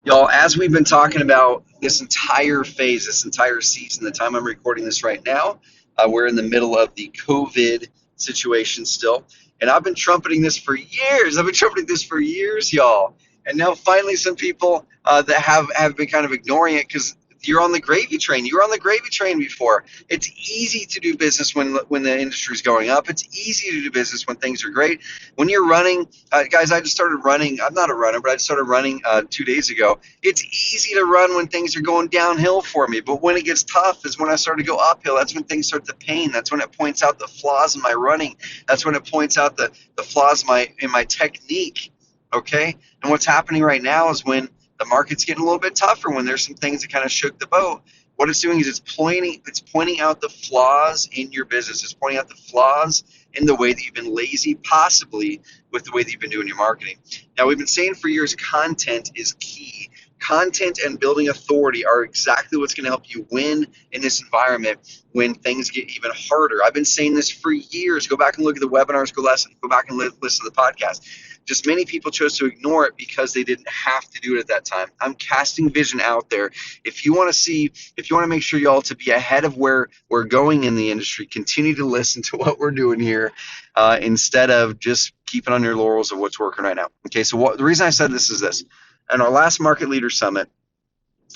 Y'all, as we've been talking about this entire phase, this entire season, the time I'm recording this right now, we're in the middle of the COVID situation still. And I've been trumpeting this for years. I've been trumpeting this for years, y'all. And now finally some people that have been kind of ignoring it because you're on the gravy train. You were on the gravy train before. It's easy to do business when the industry is going up. It's easy to do business when things are great. When you're running, guys, I just started running. I'm not a runner, but I started running 2 days ago. It's easy to run when things are going downhill for me. But when it gets tough is when I start to go uphill. That's when things start to pain. That's when it points out the flaws in my running. That's when it points out the flaws in my technique. Okay? And what's happening right now is when the market's getting a little bit tougher, when there's some things that kind of shook the boat, what it's doing is it's pointing out the flaws in your business. It's pointing out the flaws in the way that you've been lazy, possibly with the way that you've been doing your marketing. Now, we've been saying for years, content is key. Content and building authority are exactly what's going to help you win in this environment when things get even harder. I've been saying this for years. Go back and look at the webinars, go back and listen to the podcast. Just many people chose to ignore it because they didn't have to do it at that time. I'm casting vision out there. If you want to make sure y'all to be ahead of where we're going in the industry, continue to listen to what we're doing here instead of just keeping on your laurels of what's working right now. Okay, so the reason I said this is this. In our last Market Leader Summit,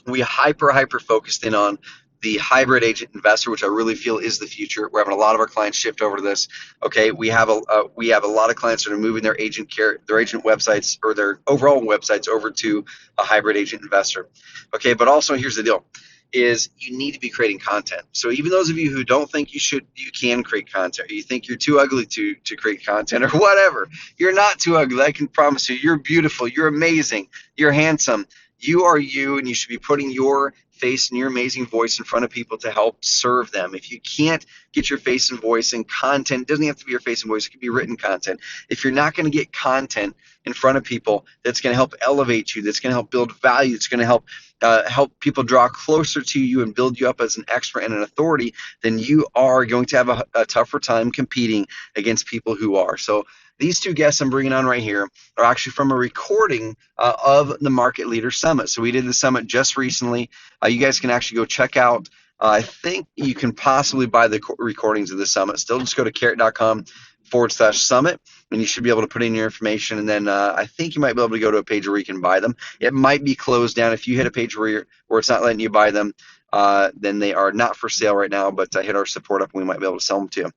we hyper focused in on the hybrid agent investor, which I really feel is the future. We're having a lot of our clients shift over to this. Okay, we have a lot of clients that are moving their agent websites or their overall websites over to a hybrid agent investor. Okay, but also here's the deal: is you need to be creating content. So even those of you who don't think you can create content, or you think you're too ugly to create content or whatever, you're not too ugly. I can promise you, you're beautiful, you're amazing, you're handsome. You are you, and you should be putting your face and your amazing voice in front of people to help serve them. If you can't get your face and voice in content, it doesn't have to be your face and voice, it can be written content. If you're not going to get content in front of people that's going to help elevate you, that's going to help build value, it's going to help people draw closer to you and build you up as an expert and an authority, then you are going to have a tougher time competing against people who are. So these two guests I'm bringing on right here are actually from a recording of the Market Leader Summit. So we did the summit just recently. You guys can actually go check out. I think you can possibly buy the recordings of the summit. Still, just go to carrot.com/summit, and you should be able to put in your information. And then I think you might be able to go to a page where you can buy them. It might be closed down. If you hit a page where it's not letting you buy them, then they are not for sale right now. But hit our support up, and we might be able to sell them to you.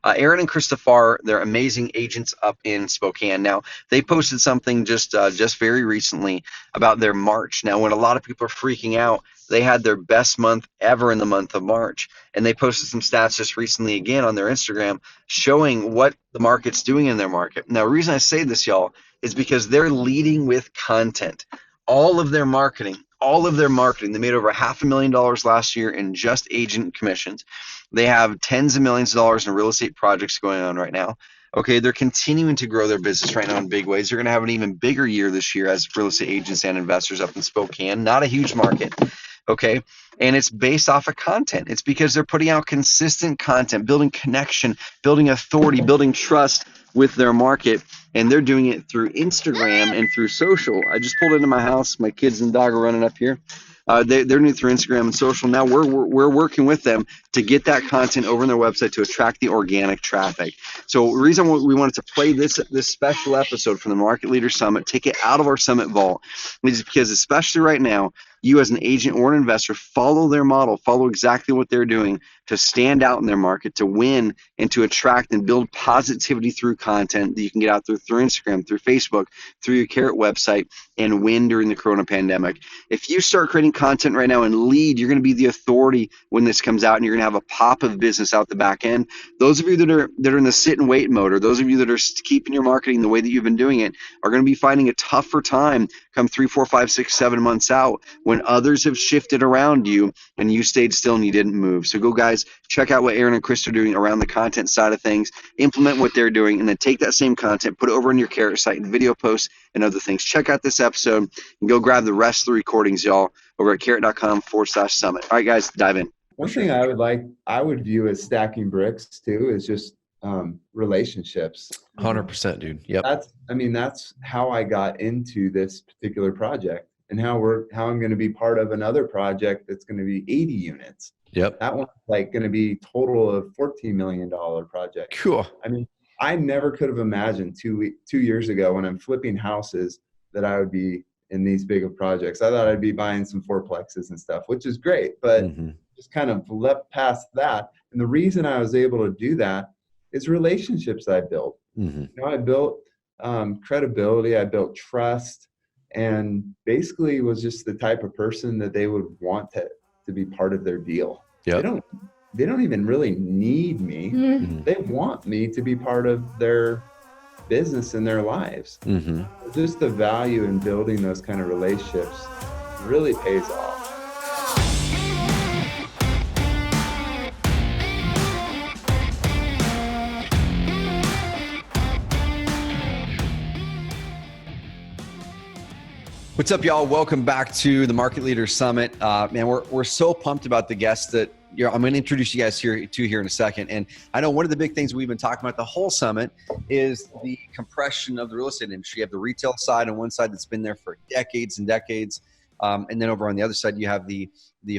Aaron and Krista Farr, they're amazing agents up in Spokane. Now, they posted something just very recently about their March. Now, when a lot of people are freaking out, they had their best month ever in the month of March. And they posted some stats just recently again on their Instagram showing what the market's doing in their market. Now, the reason I say this, y'all, is because they're leading with content. All of their marketing, they made over $500,000 last year in just agent commissions. They have tens of millions of dollars in real estate projects going on right now. Okay, they're continuing to grow their business right now in big ways. They're going to have an even bigger year this year as real estate agents and investors up in Spokane. Not a huge market. Okay, and it's based off of content. It's because they're putting out consistent content, building connection, building authority, building trust with their market, and they're doing it through Instagram and through social. I just pulled into my house. My kids and dog are running up here. They're doing it through Instagram and social. Now we're working with them to get that content over on their website to attract the organic traffic. So the reason we wanted to play this special episode from the Market Leader Summit, take it out of our summit vault, is because especially right now, you as an agent or an investor, follow their model, follow exactly what they're doing to stand out in their market, to win, and to attract and build positivity through content that you can get out through Instagram, through Facebook, through your Carrot website, and win during the Corona pandemic. If you start creating content right now and lead, you're going to be the authority when this comes out, and you're going to have a pop of business out the back end. Those of you that are in the sit and wait mode, or those of you that are keeping your marketing the way that you've been doing it, are going to be finding a tougher time come 3, 4, 5, 6, 7 months out when others have shifted around you and you stayed still and you didn't move. So go, guys, check out what Aaron and Chris are doing around the content side of things, implement what they're doing, and then take that same content, put it over on your Carrot site and video posts and other things. Check out this episode and go grab the rest of the recordings, y'all, over at carrot.com/summit. All right, guys, dive in. One thing I would view as stacking bricks too is just relationships. 100%, dude. Yep. That's how I got into this particular project. and how I'm going to be part of another project that's going to be 80 units. Yep. That one's like going to be total of $14 million project. Cool. I mean, I never could have imagined 2 years ago when I'm flipping houses that I would be in these big of projects. I thought I'd be buying some fourplexes and stuff, which is great, but just kind of leapt past that. And the reason I was able to do that is relationships I built. You know, I built credibility, I built trust, and basically was just the type of person that they would want to be part of their deal. Yep. They don't even really need me. They want me to be part of their business and their lives. Just the value in building those kind of relationships really pays off. What's up, y'all? Welcome back to the Market Leader Summit. Man, we're so pumped about the guests that I'm going to introduce you guys here in a second. And I know one of the big things we've been talking about the whole summit is the compression of the real estate industry. You have the retail side on one side that's been there for decades and decades. And then over on the other side, you have the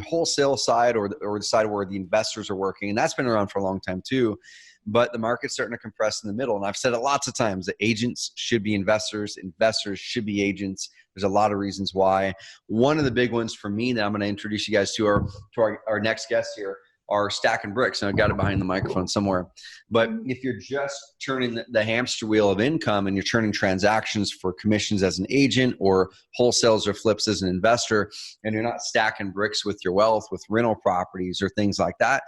wholesale side or the side where the investors are working. And that's been around for a long time too. But the market's starting to compress in the middle. And I've said it lots of times that agents should be investors. Investors should be agents. There's a lot of reasons why. One of the big ones for me that I'm going to introduce you guys to our next guest here are stacking bricks. And I've got it behind the microphone somewhere. But if you're just turning the hamster wheel of income and you're turning transactions for commissions as an agent or wholesales or flips as an investor, and you're not stacking bricks with your wealth, with rental properties or things like that,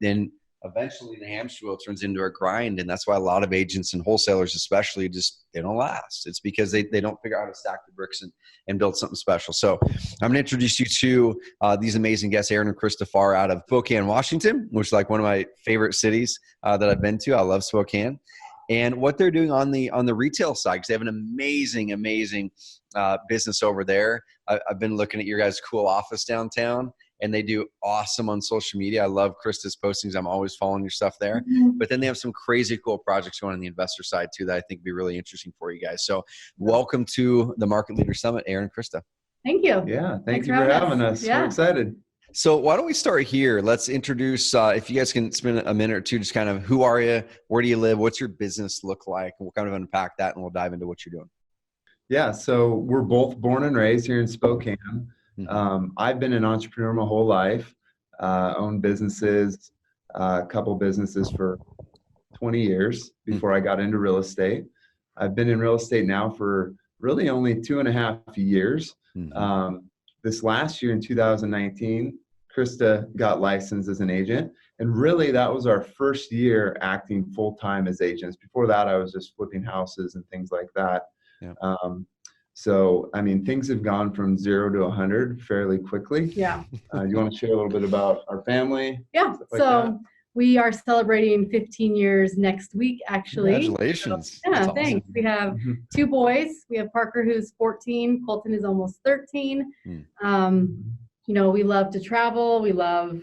then eventually the hamster wheel turns into a grind. And that's why a lot of agents and wholesalers especially they don't last. It's because they don't figure out how to stack the bricks and build something special. So I'm going to introduce you to these amazing guests, Aaron and Krista Farr out of Spokane, Washington, which is like one of my favorite cities that I've been to. I love Spokane. And what they're doing on the retail side, because they have an amazing business over there. I've been looking at your guys' cool office downtown. And they do awesome on social media. I love Krista's postings. I'm always following your stuff there. But then they have some crazy cool projects going on the investor side too that I think would be really interesting for you guys. So welcome to the Market Leader Summit, Aaron and Krista. Thank you. Yeah, thank you for having us. Yeah. We're excited. So why don't we start here? Let's introduce, if you guys can spend a minute or two, just kind of who are you? Where do you live? What's your business look like? And we'll kind of unpack that and we'll dive into what you're doing. Yeah, so we're both born and raised here in Spokane. I've been an entrepreneur my whole life, owned businesses, a couple businesses for 20 years before I got into real estate. I've been in real estate now for really only 2.5 years. This last year in 2019, Krista got licensed as an agent. And really that was our first year acting full-time as agents. Before that, I was just flipping houses and things like that. Yeah. So, I mean, things have gone from 0 to 100 fairly quickly. Yeah. You want to share a little bit about our family? Yeah. So we are celebrating 15 years next week, actually. Congratulations. So, yeah, thanks. Awesome. We have 2 boys. We have Parker, who's 14. Colton is almost 13. You know, we love to travel. We love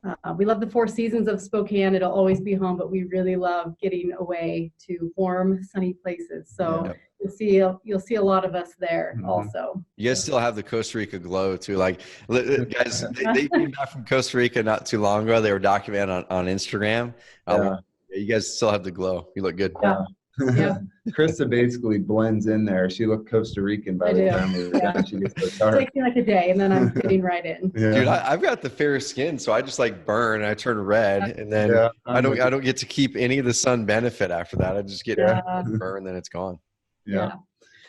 the 4 seasons of Spokane. It'll always be home, but we really love getting away to warm, sunny places. So you'll see a lot of us there also. You guys still have the Costa Rica glow too. Like guys, they came back from Costa Rica not too long ago. They were documenting on Instagram. You guys still have the glow. You look good. Yeah. Krista basically blends in there. She looked Costa Rican by the time we were done. She gets so dark. It takes me like a day, and then I'm fitting right in. Yeah. Dude, I've got the fair skin, so I just like burn. I turn red, and then I don't get to keep any of the sun benefit after that. I just get burn, then it's gone. Yeah.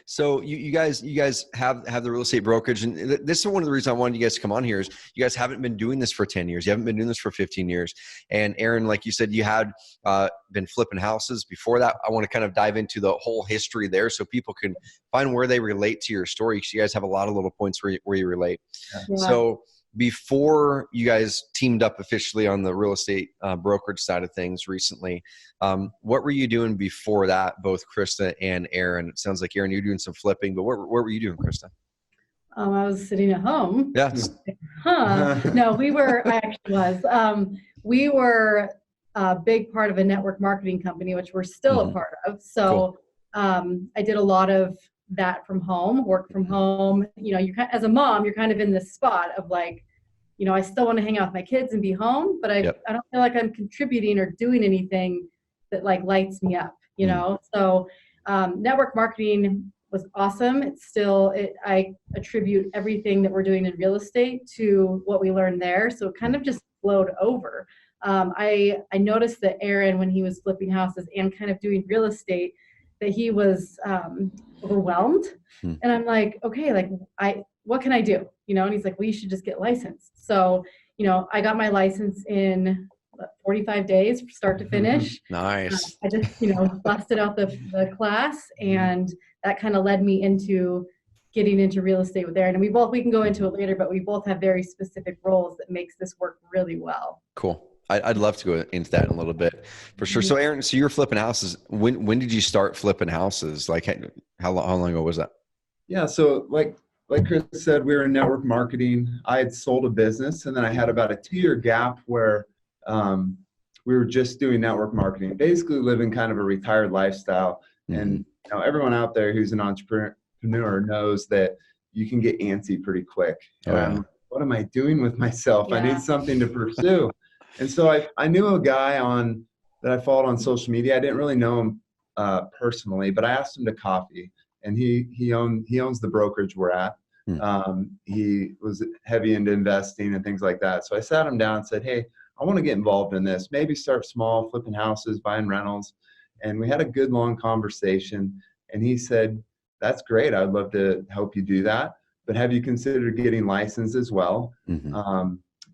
So you guys have the real estate brokerage, and this is one of the reasons I wanted you guys to come on here is you guys haven't been doing this for 10 years. You haven't been doing this for 15 years. And Aaron, like you said, you had been flipping houses before that. I want to kind of dive into the whole history there so people can find where they relate to your story, because you guys have a lot of little points where you relate. Yeah. So before you guys teamed up officially on the real estate brokerage side of things recently, what were you doing before that, both Krista and Aaron? It sounds like, Aaron, you're doing some flipping, but what were you doing, Krista? I was sitting at home. Yeah. No, I actually was. We were a big part of a network marketing company, which we're still a part of. So I did a lot of that from home, work from home. You know, you as a mom, you're kind of in this spot of like, you know, I still want to hang out with my kids and be home, but I don't feel like I'm contributing or doing anything that like lights me up, you know? So network marketing was awesome. It's still, I attribute everything that we're doing in real estate to what we learned there. So it kind of just flowed over. I noticed that Aaron, when he was flipping houses and kind of doing real estate, that he was overwhelmed. And I'm like, okay, like what can I do? You know, and he's like, well, you should just get licensed. So, you know, I got my license in 45 days, start to finish. Nice. I just, you know, busted out the class, and that kind of led me into getting into real estate with Aaron. And we can go into it later, but we both have very specific roles that makes this work really well. Cool. I'd love to go into that in a little bit for sure. So Aaron, so you're flipping houses. When did you start flipping houses? Like how long ago was that? Yeah. So like Chris said, we were in network marketing. I had sold a business, and then I had about a 2-year gap where we were just doing network marketing, basically living kind of a retired lifestyle. And you know, everyone out there who's an entrepreneur knows that you can get antsy pretty quick. And I'm like, what am I doing with myself? Yeah. I need something to pursue. And so I knew a guy that I followed on social media. I didn't really know him personally, but I asked him to coffee, and he owns the brokerage we're at. He was heavy into investing and things like that. So I sat him down and said, hey, I want to get involved in this. Maybe start small, flipping houses, buying rentals. And we had a good long conversation. And he said, that's great. I'd love to help you do that. But have you considered getting licensed as well?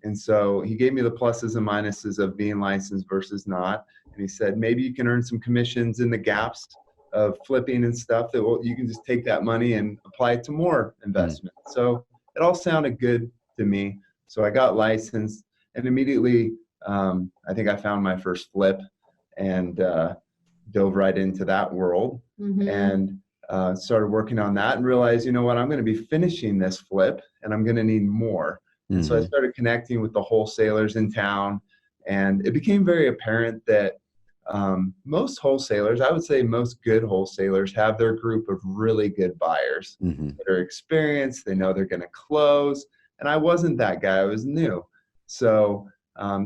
And so he gave me the pluses and minuses of being licensed versus not. And he said, maybe you can earn some commissions in the gaps of flipping and stuff that you can just take that money and apply it to more investment. So it all sounded good to me. So I got licensed, and immediately I think I found my first flip and dove right into that world and started working on that and realized, you know what, I'm going to be finishing this flip and I'm going to need more. And so I started connecting with the wholesalers in town, and it became very apparent that most wholesalers, I would say most good wholesalers, have their group of really good buyers that are experienced. They know they're going to close. And I wasn't that guy. I was new. So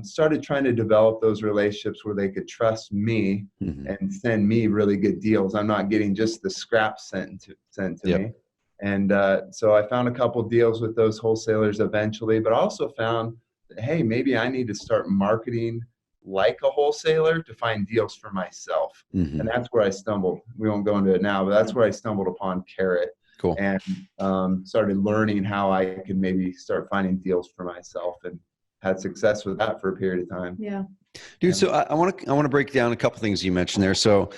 started trying to develop those relationships where they could trust me and send me really good deals. I'm not getting just the scraps sent to me. And so I found a couple deals with those wholesalers eventually, but I also found that, hey, maybe I need to start marketing like a wholesaler to find deals for myself. And that's where I stumbled. We won't go into it now, but that's where I stumbled upon Carrot. Cool. And started learning how I could maybe start finding deals for myself, and had success with that for a period of time. Yeah. Dude, so I want to break down a couple things you mentioned there. So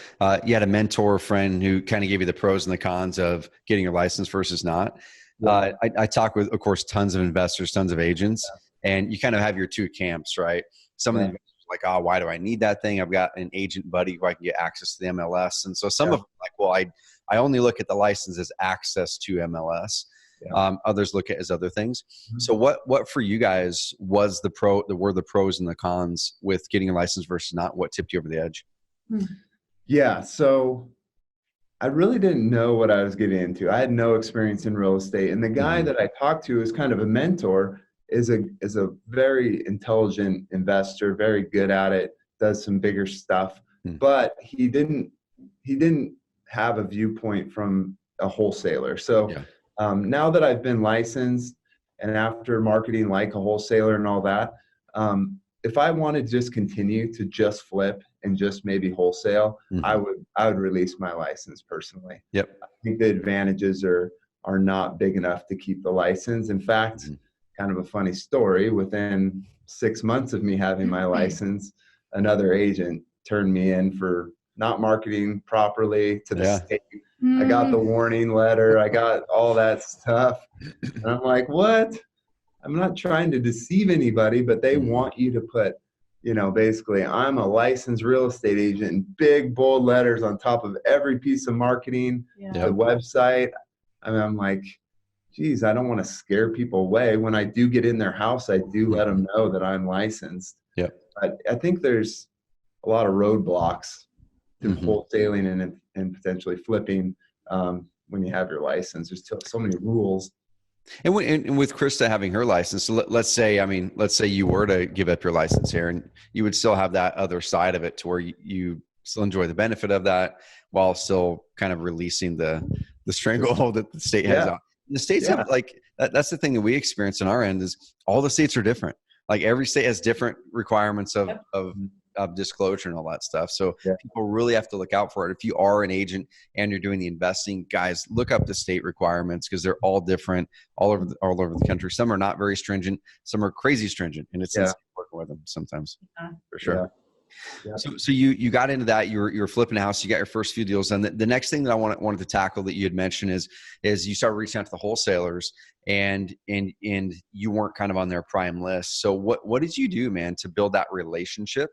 you had a mentor, friend who kind of gave you the pros and the cons of getting your license versus not. I talk with, of course, tons of investors, tons of agents, and you kind of have your two camps, right? Some of the investors are like, oh, why do I need that thing? I've got an agent buddy who I can get access to the MLS. And so some of them are like, well, I only look at the license as access to MLS. Others look at it as other things. So what for you guys was the pros and the cons with getting a license versus not? What tipped you over the edge? Yeah. So I really didn't know what I was getting into. I had no experience in real estate. And the guy that I talked to is kind of a mentor, is a very intelligent investor, very good at it, does some bigger stuff, but he didn't have a viewpoint from a wholesaler. So now that I've been licensed and after marketing like a wholesaler and all that, if I wanted to just continue to just flip and just maybe wholesale, I would release my license personally. I think the advantages are not big enough to keep the license. In fact, kind of a funny story, within 6 months of me having my license, another agent turned me in for not marketing properly to the state. I got the warning letter. I got all that stuff. And I'm like, what? I'm not trying to deceive anybody, but they want you to put, basically, I'm a licensed real estate agent in big, bold letters on top of every piece of marketing, the website. I mean, I'm like, geez, I don't want to scare people away. When I do get in their house, I do let them know that I'm licensed. But I think there's a lot of roadblocks to wholesaling and potentially flipping when you have your license. There's still so many rules. And with Krista having her license, so let's say you were to give up your license here, and you would still have that other side of it to where you still enjoy the benefit of that while still kind of releasing the stranglehold that the state has out. The states have like that's the thing that we experience on our end is all the states are different. Like every state has different requirements of disclosure and all that stuff. So people really have to look out for it. If you are an agent and you're doing the investing, guys, look up the state requirements because they're all different all over the country. Some are not very stringent. Some are crazy stringent, and it's insane working with them sometimes for sure. Yeah. So you got into that. You're flipping a house. You got your first few deals, and the next thing that I wanted to tackle that you had mentioned is you started reaching out to the wholesalers, and you weren't kind of on their prime list. So what did you do, man, to build that relationship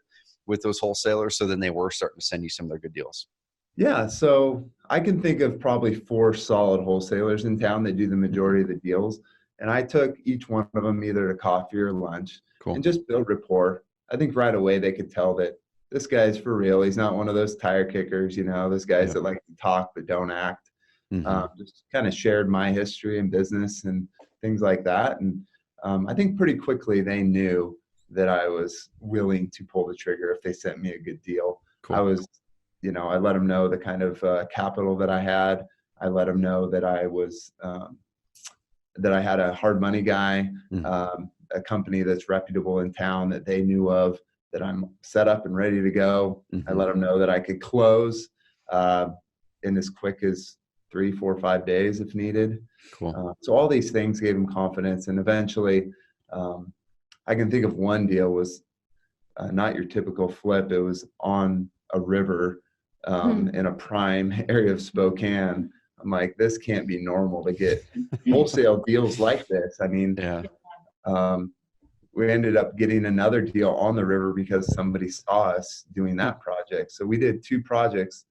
with those wholesalers so then they were starting to send you some of their good deals? Yeah, so I can think of probably 4 solid wholesalers in town that do the majority of the deals, and I took each one of them either to coffee or lunch and just build rapport. I think right away they could tell that this guy's for real. He's not one of those tire kickers, those guys that like to talk but don't act. Just kind of shared my history and business and things like that. And I think pretty quickly they knew that I was willing to pull the trigger if they sent me a good deal. I was, I let them know the kind of capital that I had. I let them know that I was, that I had a hard money guy, a company that's reputable in town that they knew of, that I'm set up and ready to go. I let them know that I could close in as quick as 3, 4, 5 days if needed. So all these things gave them confidence. And eventually I can think of one deal was not your typical flip. It was on a river in a prime area of Spokane. I'm like, this can't be normal to get wholesale deals like this. I mean, we ended up getting another deal on the river because somebody saw us doing that project. So we did 2 projects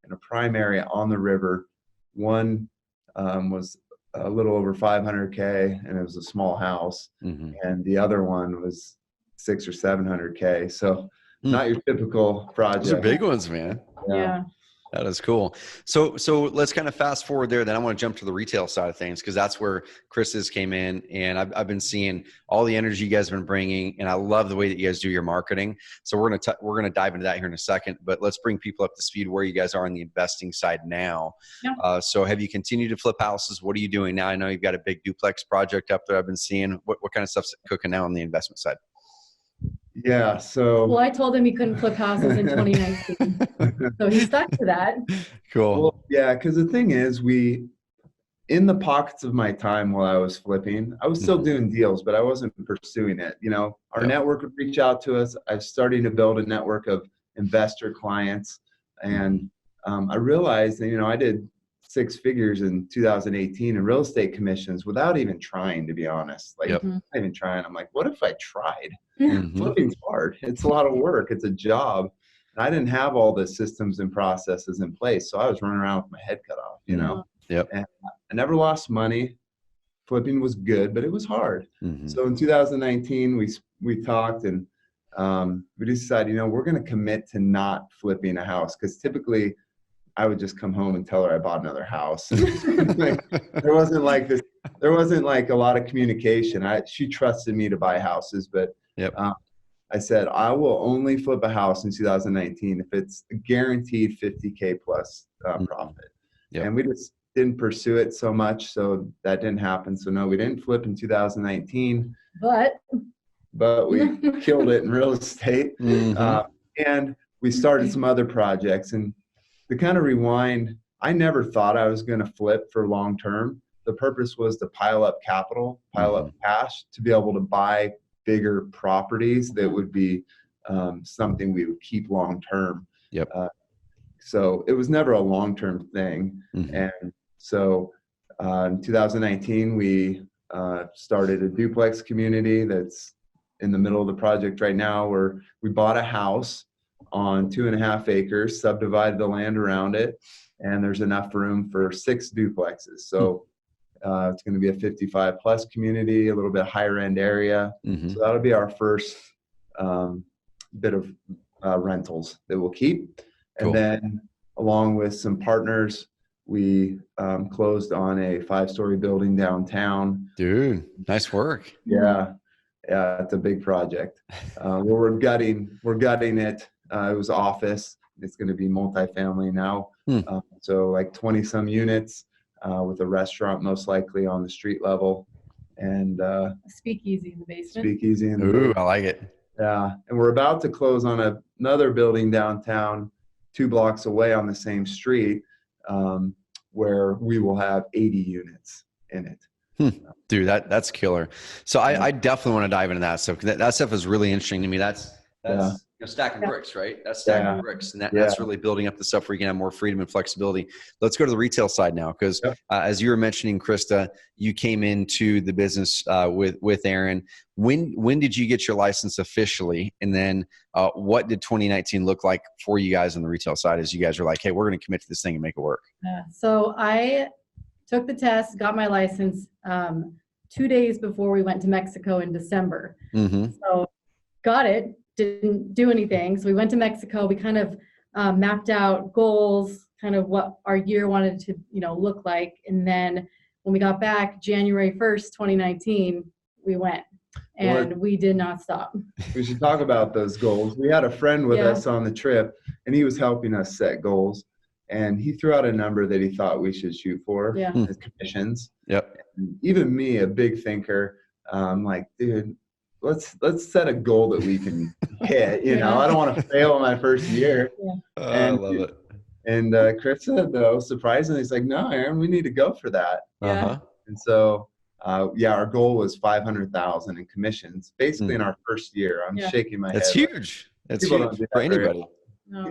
in a prime area on the river. One was a little over 500K, and it was a small house. And the other one was 600 or 700K. So not your typical project. Those are big ones, man. Yeah. That is cool. So let's kind of fast forward there. Then I want to jump to the retail side of things because that's where Chris's came in, and I've been seeing all the energy you guys have been bringing, and I love the way that you guys do your marketing. So we're gonna dive into that here in a second, but let's bring people up to speed where you guys are on the investing side now. So have you continued to flip houses? What are you doing now? I know you've got a big duplex project up there. I've been seeing what kind of stuff's cooking now on the investment side. Yeah. So well, I told him he couldn't flip houses in 2019, so he stuck to that. Cool. Well, yeah, because the thing is, in the pockets of my time while I was flipping, I was still doing deals, but I wasn't pursuing it. Our network would reach out to us. I was starting to build a network of investor clients, and I realized that I did 6 figures in 2018 in real estate commissions without even trying, to be honest. Not even trying. I'm like, what if I tried? Flipping's hard. It's a lot of work. It's a job. And I didn't have all the systems and processes in place. So I was running around with my head cut off, And I never lost money. Flipping was good, but it was hard. So in 2019, we talked and we decided, we're going to commit to not flipping a house, because typically I would just come home and tell her I bought another house. There wasn't like a lot of communication. She trusted me to buy houses, but I said, I will only flip a house in 2019 if it's a guaranteed 50K plus profit. And we just didn't pursue it so much. So that didn't happen. So no, we didn't flip in 2019, but we killed it in real estate. And we started some other projects. And to kind of rewind, I never thought I was going to flip for long term. The purpose was to pile up capital, pile up cash to be able to buy bigger properties that would be something we would keep long term. So it was never a long term thing. And so in 2019, we started a duplex community that's in the middle of the project right now, where we bought a house on 2.5 acres, subdivided the land around it, and there's enough room for 6 duplexes. So it's going to be a 55 plus community, a little bit higher end area. So that'll be our first bit of rentals that we'll keep. And then along with some partners, We closed on a 5-story building downtown. Dude, nice work. Yeah, it's a big project. We're gutting it. It was office. It's going to be multifamily now. So like 20 some units with a restaurant most likely on the street level, and A speakeasy in the basement. speakeasy in the Ooh, basement. I like it. Yeah, and we're about to close on another building downtown, 2 blocks away on the same street, where we will have 80 units in it. Dude, that's killer. So I definitely want to dive into that stuff. That stuff is really interesting to me. That's stacking bricks, right? That's stacking bricks, and that's really building up the stuff where you can have more freedom and flexibility. Let's go to the retail side now, because as you were mentioning, Krista, you came into the business with Aaron. When did you get your license officially, and then what did 2019 look like for you guys on the retail side as you guys were like, hey, we're going to commit to this thing and make it work? So I took the test, got my license 2 days before we went to Mexico in December. So got it, didn't do anything. So we went to Mexico. We kind of mapped out goals, kind of what our year wanted to, look like. And then when we got back January 1st, 2019, we went. And we did not stop. We should talk about those goals. We had a friend with us on the trip, and he was helping us set goals. And he threw out a number that he thought we should shoot for as commissions. Yep. And even me, a big thinker, I'm like, dude, let's set a goal that we can hit. I don't want to fail in my first year. I love it. And Chris said, though, surprisingly, he's like, no, Aaron, we need to go for that. And so, our goal was 500,000 in commissions, basically in our first year. I'm shaking my head. That's huge. That's huge for anybody. No.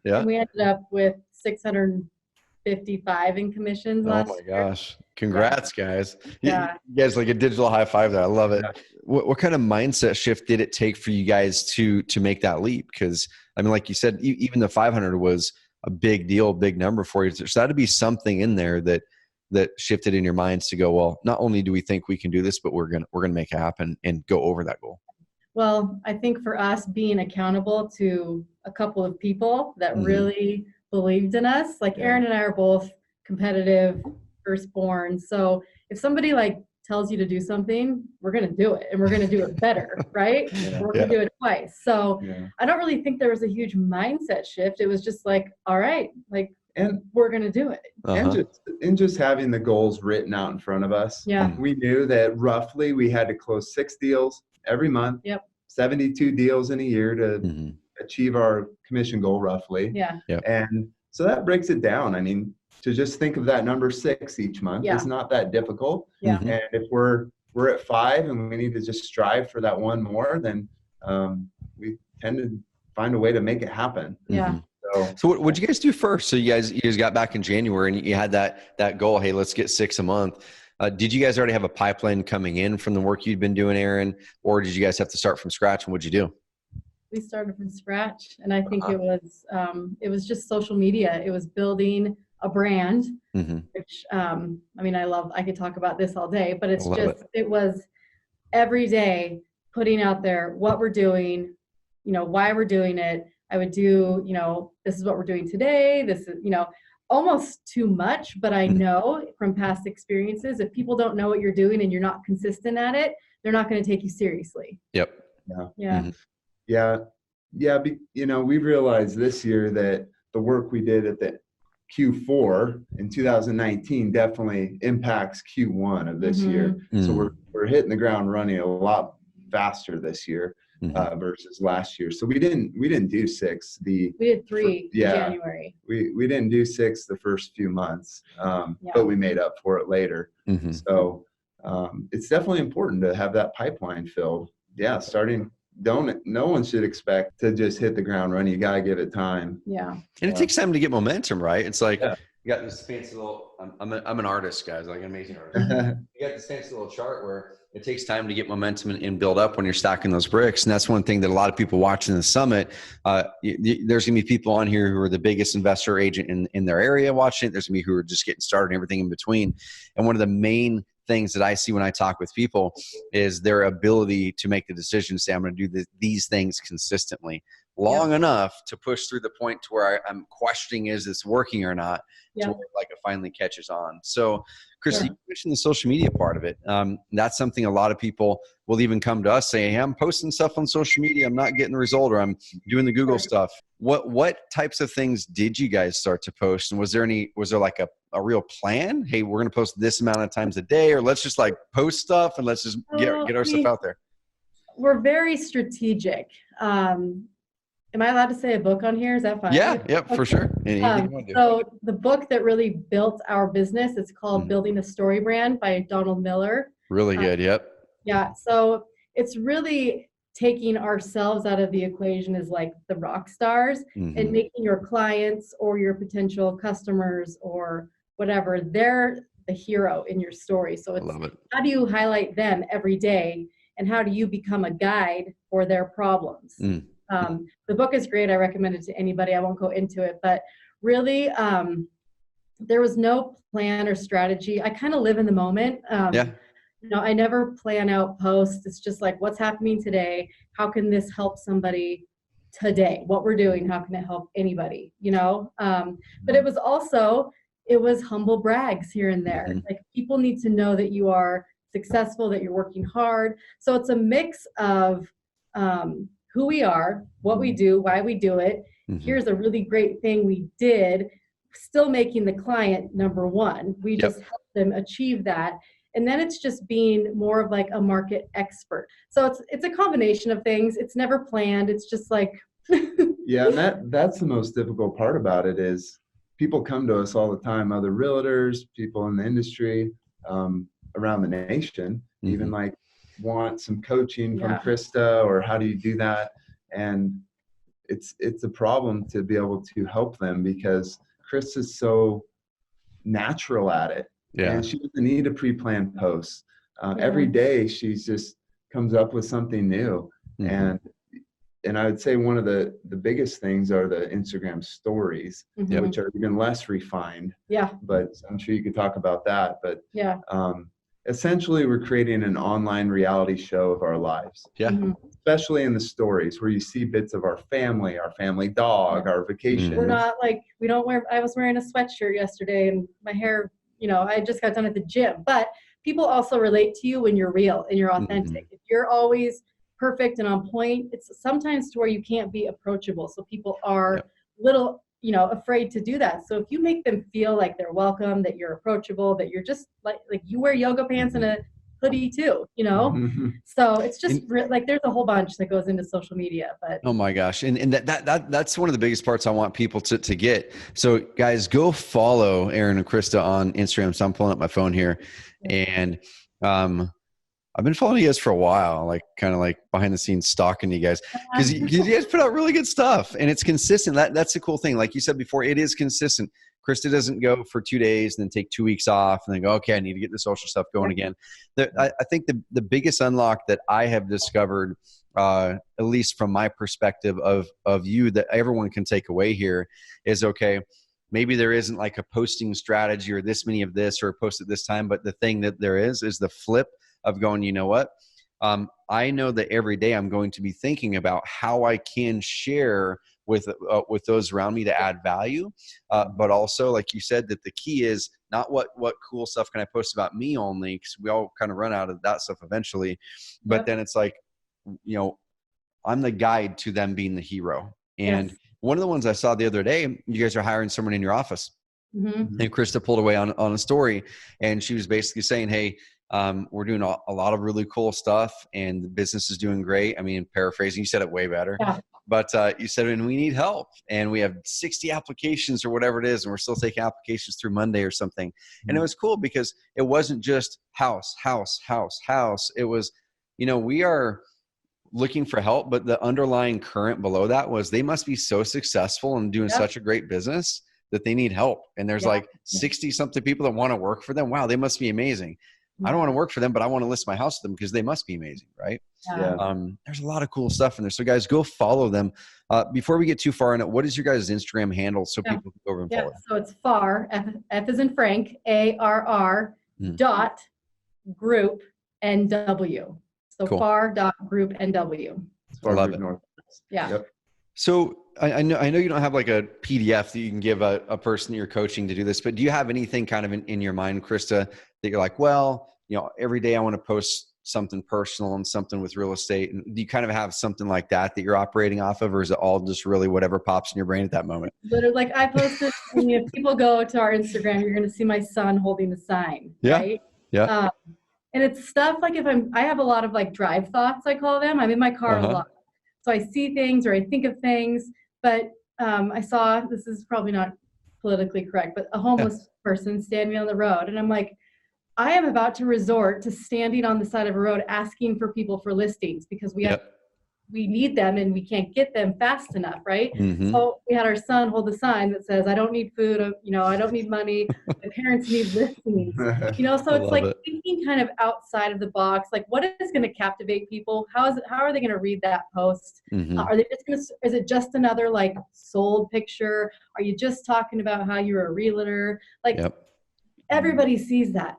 Yeah. And we ended up with 655 in commissions last year. Oh my gosh. Congrats, guys. Yeah. You guys like a digital high five there. I love it. Yeah. What kind of mindset shift did it take for you guys to make that leap? Because I mean, like you said, even the 500 was a big deal, big number for you. So that had to be something in there that shifted in your minds to go, well, not only do we think we can do this, but we're gonna make it happen and go over that goal. Well, I think for us, being accountable to a couple of people that really believed in us, like Aaron and I are both competitive, firstborn. So if somebody tells you to do something, we're going to do it, and we're going to do it better, right? We're going to do it twice. So I don't really think there was a huge mindset shift. It was just like, all right, and we're going to do it. And just having the goals written out in front of us. We knew that roughly we had to close 6 deals every month, 72 deals in a year to achieve our commission goal roughly. And so that breaks it down. I mean, to just think of that number 6 each month is not that difficult. And if we're at 5 and we need to just strive for that one more, then we tend to find a way to make it happen. So what did you guys do first? So you guys got back in January and you had that goal, hey, let's get 6 a month. Did you guys already have a pipeline coming in from the work you'd been doing, Aaron, or did you guys have to start from scratch, and what'd you do? We started from scratch, and I think it was just social media. It was building a brand, which I could talk about this all day, but it was every day putting out there what we're doing, why we're doing it. I would do, this is what we're doing today. This is, almost too much, but I know from past experiences, if people don't know what you're doing and you're not consistent at it, they're not going to take you seriously. We realized this year that the work we did at the Q4 in 2019 definitely impacts Q1 of this year. So we're hitting the ground running a lot faster this year versus last year. So we didn't do 6. We did 3 in January. We didn't do 6 the first few months, but we made up for it later. So it's definitely important to have that pipeline filled. No one should expect to just hit the ground running. You got to give it time. And it takes time to get momentum, right? It's like, you got this fancy little, I'm an artist, guys, like an amazing artist. You got this fancy little chart where it takes time to get momentum and build up when you're stacking those bricks. And that's one thing that a lot of people watching the summit, there's going to be people on here who are the biggest investor agent in their area watching it. There's going to be who are just getting started and everything in between. And one of the main things that I see when I talk with people is their ability to make the decision, say, I'm going to do these things consistently long enough to push through the point to where I'm questioning, is this working or not, to where like it finally catches on. So Krista, you mentioned the social media part of it. That's something a lot of people will even come to us saying, hey, I'm posting stuff on social media, I'm not getting the result, or I'm doing the Google stuff. What types of things did you guys start to post? And was there like a real plan? Hey, we're going to post this amount of times a day, or let's just like post stuff and let's just get our stuff out there? We're very strategic. Am I allowed to say a book on here? Is that fine? Yeah, for sure. So the book that really built our business, it's called Building a Story Brand by Donald Miller. Really good. Yep. Yeah. So it's really taking ourselves out of the equation as like the rock stars and making your clients or your potential customers or whatever, they're the hero in your story. So it's how do you highlight them every day, and how do you become a guide for their problems? The book is great. I recommend it to anybody. I won't go into it, but really, there was no plan or strategy. I kind of live in the moment. I never plan out posts. It's just like, what's happening today? How can this help somebody today? What we're doing, how can it help anybody? But it was humble brags here and there. Like, people need to know that you are successful, that you're working hard. So it's a mix of who we are, what we do, why we do it. Here's a really great thing we did, still making the client number one. We just help them achieve that. And then it's just being more of like a market expert. So it's a combination of things. It's never planned. It's just like yeah, and that's the most difficult part about it is people come to us all the time, other realtors, people in the industry, around the nation, even like want some coaching from Krista, or how do you do that? And it's a problem to be able to help them because Krista's so natural at it. And she doesn't need a pre-planned post. Every day she's just comes up with something new. And I would say one of the biggest things are the Instagram stories, which are even less refined. But I'm sure you could talk about that. But essentially, we're creating an online reality show of our lives. Especially in the stories where you see bits of our family dog, our vacation. We're not like, I was wearing a sweatshirt yesterday and my hair, I just got done at the gym. But people also relate to you when you're real and you're authentic. If you're always perfect and on point, it's sometimes to where you can't be approachable. So people are little, afraid to do that. So if you make them feel like they're welcome, that you're approachable, that you're just like you wear yoga pants and a hoodie too, So it's just like there's a whole bunch that goes into social media. But oh my gosh, and that's one of the biggest parts I want people to get. So guys, go follow Aaron and Krista on Instagram. So I'm pulling up my phone here, and I've been following you guys for a while, like kind of like behind the scenes stalking you guys because you guys put out really good stuff and it's consistent. That's the cool thing. Like you said before, it is consistent. Krista doesn't go for 2 days and then take 2 weeks off and then go, okay, I need to get the social stuff going again. I think the biggest unlock that I have discovered, at least from my perspective of you, that everyone can take away here is, okay, maybe there isn't like a posting strategy or this many of this or post at this time, but the thing that there is the flip of going, you know what? I know that every day I'm going to be thinking about how I can share with those around me to add value. But also, like you said, that the key is not what cool stuff can I post about me only, because we all kind of run out of that stuff eventually. But then it's like, I'm the guide to them being the hero. And one of the ones I saw the other day, you guys are hiring someone in your office. And Krista pulled away on a story, and she was basically saying, hey, we're doing a lot of really cool stuff and the business is doing great. I mean, paraphrasing, you said it way better, but you said, and we need help and we have 60 applications or whatever it is. And we're still taking applications through Monday or something. And it was cool because it wasn't just house. It was, we are looking for help, but the underlying current below that was they must be so successful and doing such a great business that they need help. And there's like 60 something people that want to work for them. Wow, they must be amazing. I don't want to work for them, but I want to list my house to them because they must be amazing, right? There's a lot of cool stuff in there. So guys, go follow them. Before we get too far in it, what is your guys' Instagram handle so people can go over and follow? So it's Farr, F as in Frank, ARR group NW. So Cool. Farr.group NW. Love it. Yeah. Yep. So I know you don't have like a PDF that you can give a person that you're coaching to do this, but do you have anything kind of in your mind, Krista, that you're like, well, every day I want to post something personal and something with real estate? And do you kind of have something like that you're operating off of, or is it all just really whatever pops in your brain at that moment? Literally, like I posted, if people go to our Instagram, you're going to see my son holding a sign, right? Yeah. And it's stuff like I have a lot of like drive thoughts, I call them. I'm in my car a lot. So I see things or I think of things, but I saw, this is probably not politically correct, but a homeless person standing on the road. And I'm like, I am about to resort to standing on the side of a road asking for people for listings because we need them and we can't get them fast enough, right? Mm-hmm. So we had our son hold a sign that says, I don't need food, I don't need money, my parents need listings. So it's like thinking kind of outside of the box, like what is going to captivate people? How are they going to read that post? Mm-hmm. Are they just is it just another like sold picture? Are you just talking about how you're a realtor? Like everybody sees that,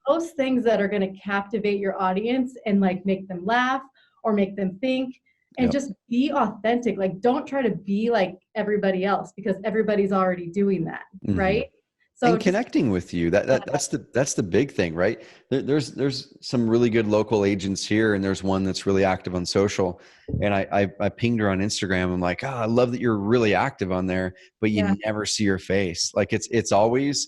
those things that are going to captivate your audience and like make them laugh or make them think, and just be authentic. Like don't try to be like everybody else because everybody's already doing that, right? So and connecting with you, that's the big thing, right? There's some really good local agents here, and there's one that's really active on social. And I pinged her on Instagram. I'm like, I love that you're really active on there, but you never see her face. Like it's always,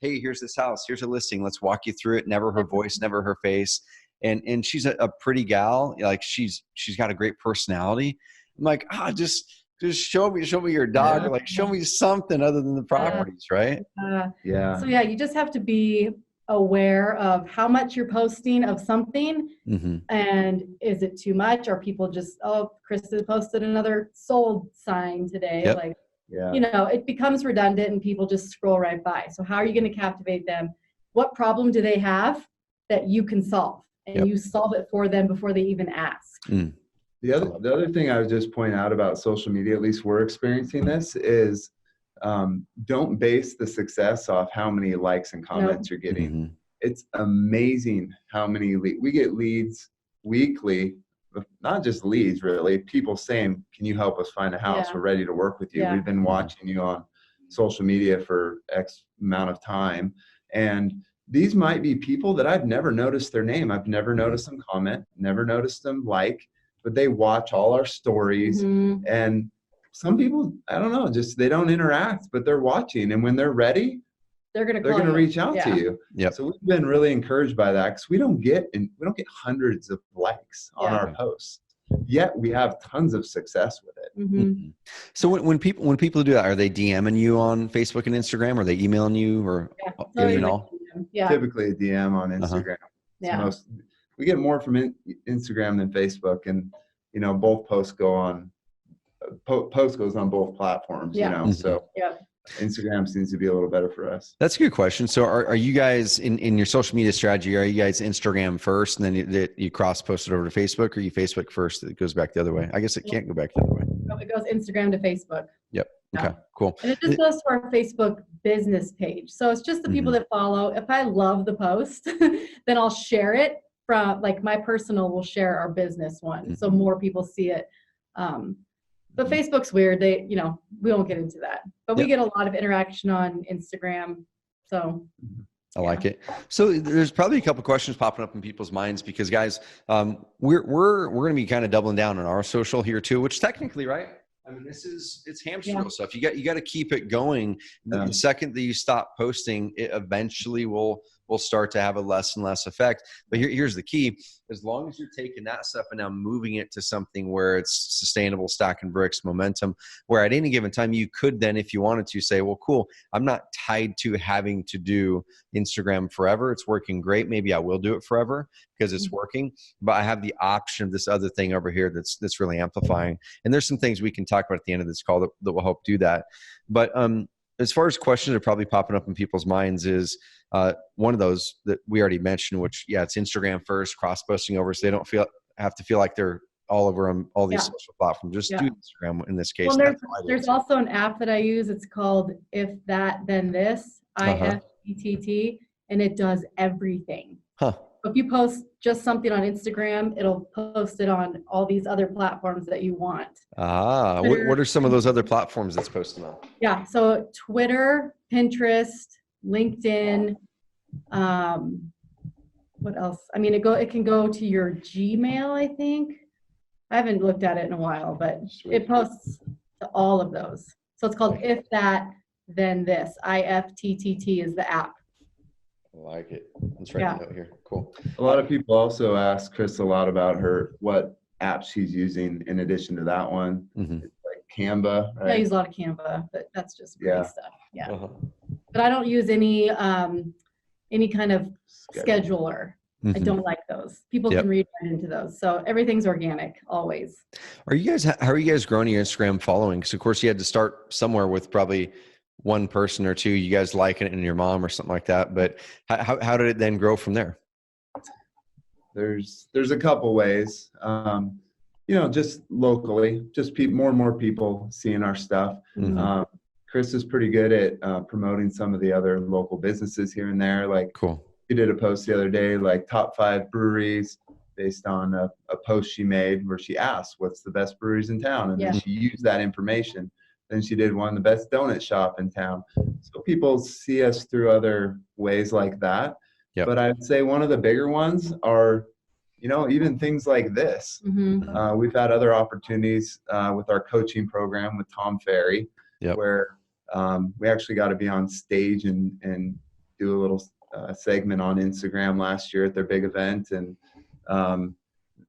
hey, here's this house, here's a listing, let's walk you through it. Never her voice, never her face. And she's a pretty gal. Like she's got a great personality. I'm like, just show me your dog, or like show me something other than the properties, right? So you just have to be aware of how much you're posting of something, and is it too much? Or people just, Krista posted another sold sign today. Like, it becomes redundant and people just scroll right by. So how are you going to captivate them? What problem do they have that you can solve? And you solve it for them before they even ask. The other thing I would just point out about social media, at least we're experiencing this, is don't base the success off how many likes and comments you're getting. It's amazing how many we get leads weekly, not just leads really, people saying, can you help us find a house? We're ready to work with you. We've been watching you on social media for X amount of time. And these might be people that I've never noticed their name. I've never noticed them comment, never noticed them like, but they watch all our stories. And some people, I don't know, just they don't interact, but they're watching. And when they're ready, they're going to reach out to you. So we've been really encouraged by that because we don't get hundreds of likes on our posts. Yet we have tons of success with it. So when people do that, are they DMing you on Facebook and Instagram? Are they emailing you or Typically a DM on Instagram. We get more from Instagram than Facebook, and both posts go on. Post goes on both platforms. So Instagram seems to be a little better for us. That's a good question. So are you guys in your social media strategy, are you guys Instagram first and then you cross post it over to Facebook, or you Facebook first that goes back the other way? I guess it can't go back the other way. No, it goes Instagram to Facebook. Okay, cool. And it just goes to our Facebook business page. So it's just the people that follow. If I love the post, then I'll share it from, like, my personal will share our business one. So more people see it. But Facebook's weird. We won't get into that. But we get a lot of interaction on Instagram. So I like it. So there's probably a couple questions popping up in people's minds because, guys, we're going to be kind of doubling down on our social here too, which technically, right? I mean, it's hamster wheel stuff. You got to keep it going. The second that you stop posting, it eventually will start to have a less and less effect. But here's the key. As long as you're taking that stuff and now moving it to something where it's sustainable, stacking bricks, momentum, where at any given time you could then, if you wanted to, say, well, cool, I'm not tied to having to do Instagram forever. It's working great. Maybe I will do it forever because it's working. But I have the option of this other thing over here that's really amplifying. And there's some things we can talk about at the end of this call that will help do that. But as far as questions are probably popping up in people's minds is one of those that we already mentioned, which, it's Instagram first, cross-posting over, so they don't have to feel like they're all over on all these social platforms. Just do Instagram in this case. Well, there's also an app that I use. It's called If That Then This, IFTTT, and it does everything. Huh. If you post just something on Instagram, it'll post it on all these other platforms that you want. Ah, what are some of those other platforms that's posted on? Yeah, so Twitter, Pinterest, LinkedIn, what else? I mean, it can go to your Gmail, I think. I haven't looked at it in a while, but it posts to all of those. So it's called If That, Then This. IFTTT is the app. I like it. Let's write a note here. Cool. A lot of people also ask Chris a lot about what app she's using in addition to that one. Mm-hmm. It's like Canva, right? I use a lot of Canva, but that's just pretty stuff. Yeah. Uh-huh. But I don't use any kind of scheduler. Mm-hmm. I don't like those. People can read right into those. So everything's organic, always. How are you guys growing your Instagram following? Because of course you had to start somewhere with probably one person or two, you guys liking it and your mom or something like that. But how did it then grow from there? There's a couple ways, just locally, just more and more people seeing our stuff. Mm-hmm. Chris is pretty good at promoting some of the other local businesses here and there. Like, cool. She did a post the other day, like top 5 breweries based on a post she made where she asked, what's the best breweries in town? And then she used that information. Then she did one of the best donut shop in town. So people see us through other ways like that. Yep. But I'd say one of the bigger ones are, even things like this. Mm-hmm. We've had other opportunities with our coaching program with Tom Ferry, where we actually got to be on stage and do a little segment on Instagram last year at their big event. And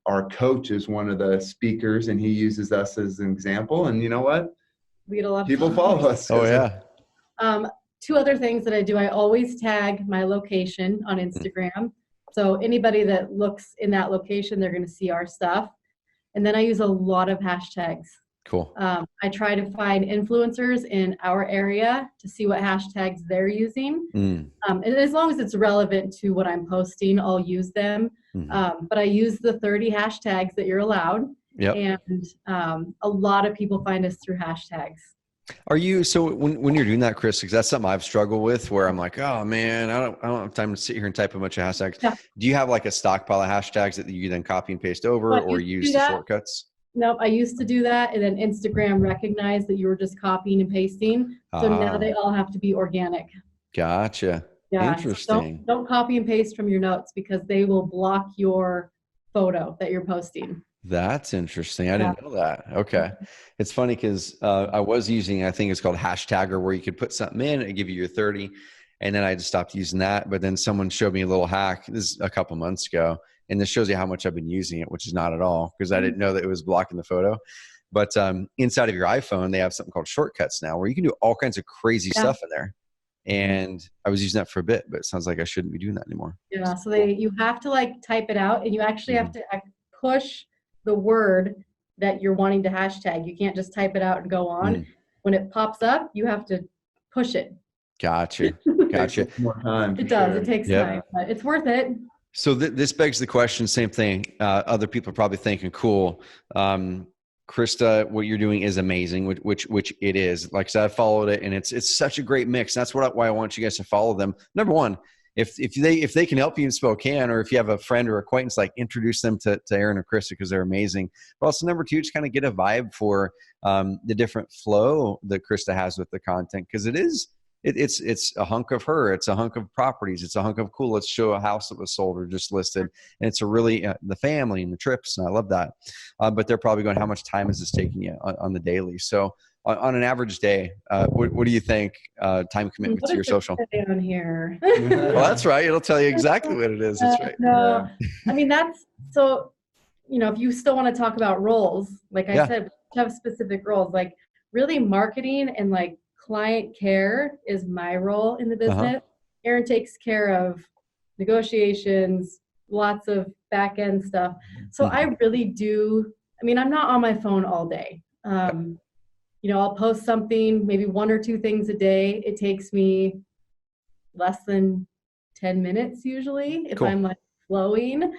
our coach is one of the speakers, and he uses us as an example. And you know what? We get a lot. People follow us. Oh yeah. 2 other things that I do. I always tag my location on Instagram. So anybody that looks in that location, they're going to see our stuff. And then I use a lot of hashtags. Cool. I try to find influencers in our area to see what hashtags they're using. And as long as it's relevant to what I'm posting, I'll use them. But I use the 30 hashtags that you're allowed. Yep. And a lot of people find us through hashtags. Are you, so when you're doing that, Chris, because that's something I've struggled with where I'm like, oh man, I don't have time to sit here and type a bunch of hashtags. Yeah. Do you have like a stockpile of hashtags that you then copy and paste over or use the shortcuts? Nope, I used to do that, and then Instagram recognized that you were just copying and pasting. So now they all have to be organic. Gotcha. Yeah. Interesting. So don't copy and paste from your notes because they will block your photo that you're posting. That's interesting. I didn't know that. Okay. It's funny because I was using, I think it's called Hashtagger, where you could put something in and give you your 30. And then I just stopped using that. But then someone showed me a little hack. This is a couple months ago. And this shows you how much I've been using it, which is not at all because I didn't know that it was blocking the photo. But inside of your iPhone, they have something called shortcuts now where you can do all kinds of crazy stuff in there. And I was using that for a bit, but it sounds like I shouldn't be doing that anymore. Yeah. So you have to like type it out, and you actually have to push the word that you're wanting to hashtag. You can't just type it out and go on. When it pops up, you have to push it. Gotcha. More time. It does. It takes time, but it's worth it. So this begs the question, same thing. Other people are probably thinking, cool. Krista, what you're doing is amazing, which it is. Like I said, I followed it, and it's such a great mix. That's why I want you guys to follow them. Number one, if they can help you in Spokane, or if you have a friend or acquaintance, like introduce them to Aaron or Krista because they're amazing. But also number two, just kind of get a vibe for the different flow that Krista has with the content, because it's a hunk of her, it's a hunk of properties, it's a hunk of cool. Let's show a house that was sold or just listed, and it's a really the family and the trips, and I love that. But they're probably going, how much time is this taking you on the daily? So on an average day, what do you think time commitment to your social? On here. Well, that's right. It'll tell you exactly what it is. That's right. No, I mean that's so. If you still want to talk about roles, like I said, we have specific roles. Like really, marketing and like client care is my role in the business. Aaron takes care of negotiations, lots of back end stuff. So I really do. I mean, I'm not on my phone all day. I'll post something, maybe 1 or 2 things a day. It takes me less than 10 minutes usually if I'm like flowing.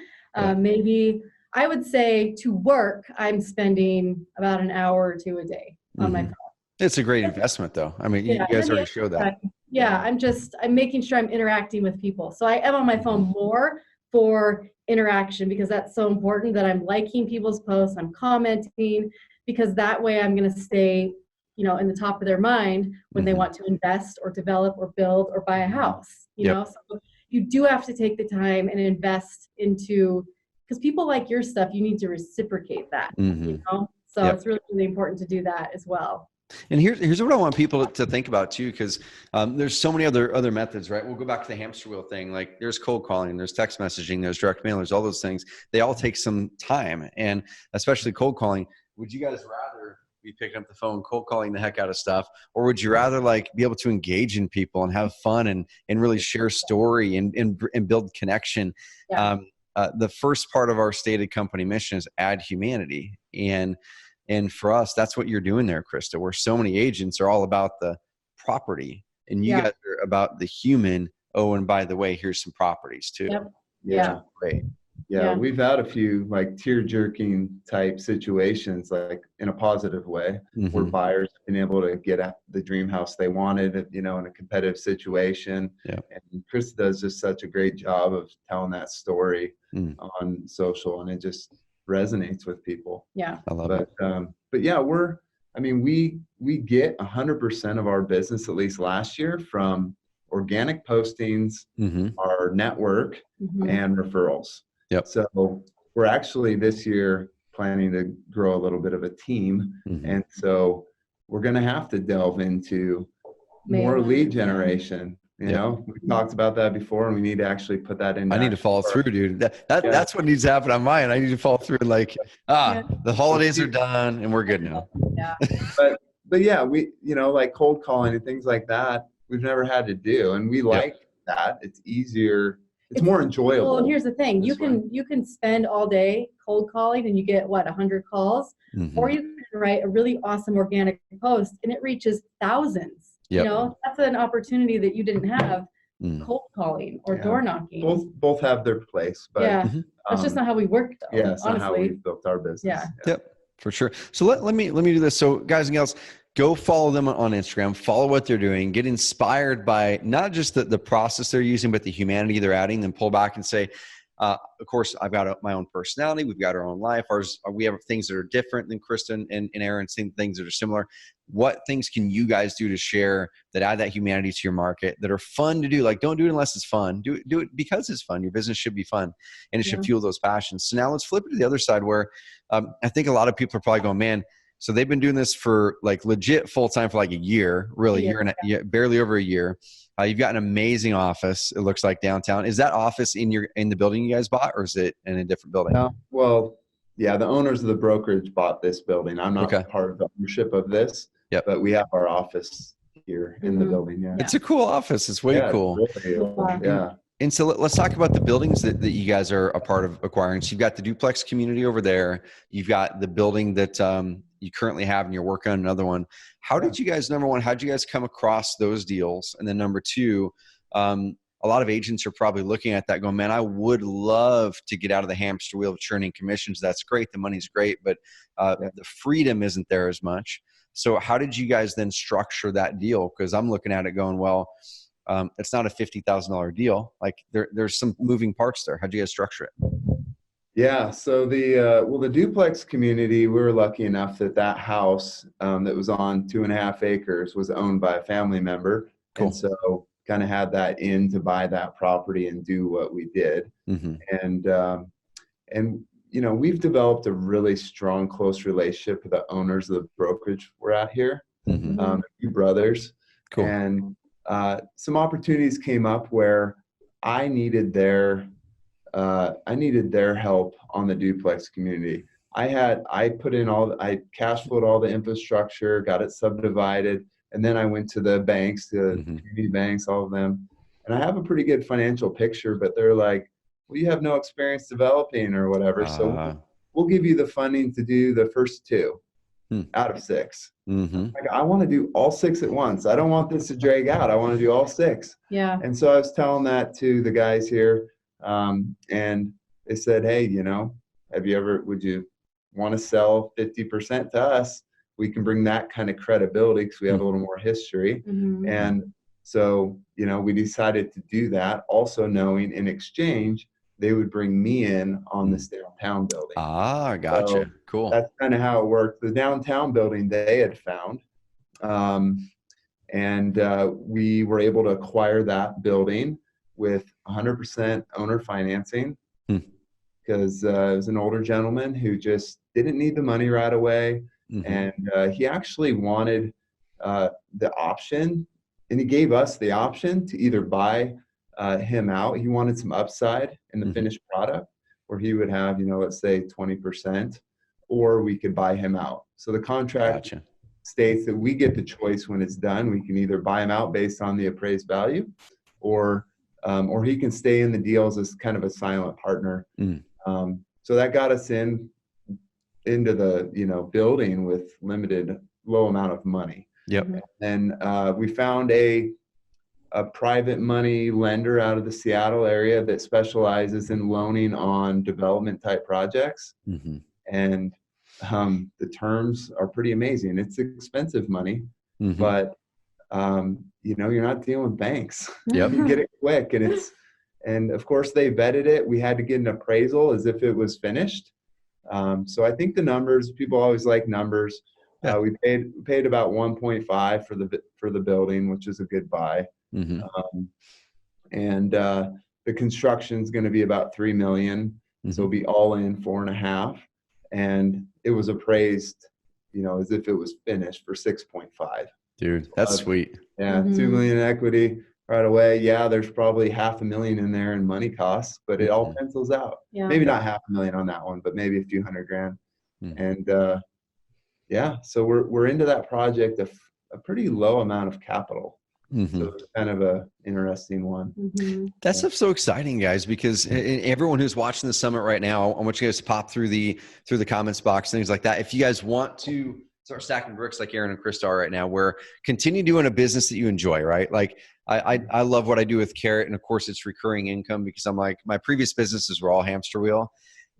Maybe I would say to work, I'm spending about an hour or 2 a day on my phone. It's a great investment though. I mean, you guys already showed that. I'm making sure I'm interacting with people. So I am on my phone more, for interaction, because that's so important, that I'm liking people's posts, I'm commenting, because that way I'm going to stay, in the top of their mind when they want to invest or develop or build or buy a house, so you do have to take the time and invest into, because people like your stuff, you need to reciprocate that, so it's really, really important to do that as well. And here's what I want people to think about too, because there's so many other methods, right? We'll go back to the hamster wheel thing. Like there's cold calling, there's text messaging, there's direct mail, there's all those things. They all take some time, and especially cold calling. Would you guys rather be picking up the phone, cold calling the heck out of stuff, or would you rather like be able to engage in people and have fun and really share story and build connection? Yeah. The first part of our stated company mission is add humanity, and for us, that's what you're doing there, Krista, where so many agents are all about the property and you guys are about the human. Oh, and by the way, here's some properties too. Yep. Yeah. Great. Yeah, we've had a few like tear-jerking type situations, like in a positive way, where buyers have been able to get at the dream house they wanted, in a competitive situation. Yeah. And Chris does just such a great job of telling that story on social, and it just resonates with people. Yeah. I love it. But yeah, we get 100% of our business, at least last year, from organic postings, our network, and referrals. Yep. So we're actually this year planning to grow a little bit of a team. And so we're going to have to delve into more lead generation. We talked about that before, and we need to actually put that in. I need to follow through, dude. That's what needs to happen on mine. I need to follow through. Like, the holidays are done and we're good now. Yeah. But yeah, we, like cold calling and things like that, we've never had to do. And we like that. It's easier. It's more enjoyable. Well, and here's the thing. You can spend all day cold calling and you get 100 calls, or you can write a really awesome organic post and it reaches thousands. That's an opportunity that you didn't have cold calling or door knocking. Both have their place, but that's just not how we work though. Yeah, it's not how we built our business. Yeah. Yep, for sure. So let me do this. So guys and gals, go follow them on Instagram, follow what they're doing, get inspired by not just the process they're using, but the humanity they're adding, then pull back and say, of course, I've got my own personality. We've got our own life. We have things that are different than Krista and Aaron, same things that are similar. What things can you guys do to share that add that humanity to your market, that are fun to do? Like, don't do it unless it's fun. Do it because it's fun. Your business should be fun, and it should fuel those passions. So now let's flip it to the other side where I think a lot of people are probably going, man, so they've been doing this for like legit full time for like a year, really, barely over a year. You've got an amazing office. It looks like downtown. Is that office in the building you guys bought, or is it in a different building? No. Well, yeah, the owners of the brokerage bought this building. I'm not part of the ownership of this, but we have our office here in the building. Yeah, it's a cool office. It's way cool. It's really, yeah. And so let's talk about the buildings that you guys are a part of acquiring. So you've got the duplex community over there. You've got the building that you currently have and you're working on another one. How did you guys, number one, how did you guys come across those deals? And then number two, a lot of agents are probably looking at that going, man, I would love to get out of the hamster wheel of churning commissions. That's great. The money's great, but the freedom isn't there as much. So how did you guys then structure that deal? Because I'm looking at it going, well, it's not a $50,000 deal. Like there's some moving parts there. How'd you guys structure it? Yeah. So the duplex community, we were lucky enough that house that was on 2.5 acres was owned by a family member. Cool. And so kind of had that in to buy that property and do what we did. And we've developed a really strong, close relationship with the owners of the brokerage we're at here. A few brothers. Cool. And some opportunities came up where I needed their help on the duplex community. I cash flowed all the infrastructure, got it subdivided, and then I went to the banks, the community banks, all of them, and I have a pretty good financial picture, but they're like, well, you have no experience developing or whatever, so we'll give you the funding to do the first 2 out of 6. Like, I want to do all 6 at once. I don't want this to drag out. I want to do all 6. Yeah. And so I was telling that to the guys here, and they said, hey, would you want to sell 50% to us? We can bring that kind of credibility because we have a little more history. And so, we decided to do that, also knowing in exchange they would bring me in on this downtown building. Ah, gotcha. So cool. that's kind of how it worked. The downtown building they had found, and we were able to acquire that building with 100% owner financing, because it was an older gentleman who just didn't need the money right away. And he actually wanted the option, and he gave us the option to either buy him out. He wanted some upside in the finished product, where he would have, let's say 20%, or we could buy him out. So the contract states that we get the choice when it's done. We can either buy him out based on the appraised value, or he can stay in the deals as kind of a silent partner. So that got us into the building with low amount of money. And we found a private money lender out of the Seattle area that specializes in loaning on development type projects. And the terms are pretty amazing. It's expensive money, but you're not dealing with banks. You get it quick, and of course they vetted it. We had to get an appraisal as if it was finished. So I think the numbers, people always like numbers. We paid about 1.5 for the building, which is a good buy. And the construction is going to be about $3 million. So it'll be all in 4.5. And it was appraised, as if it was finished, for 6.5. Dude, that's sweet. Yeah, $2 million in equity right away. Yeah, there's probably $500,000 in there in money costs, but it all pencils out. Maybe not $500,000 on that one, but maybe a few $100,000. And so we're into that project a pretty low amount of capital. So it's kind of a interesting one. That stuff's so exciting, guys, because everyone who's watching the summit right now, I want you guys to pop through the comments box, things like that. If you guys want to start stacking bricks like Aaron and Krista are right now, where continue doing a business that you enjoy, right? Like I love what I do with Carrot, and of course it's recurring income, because I'm like, my previous businesses were all hamster wheel,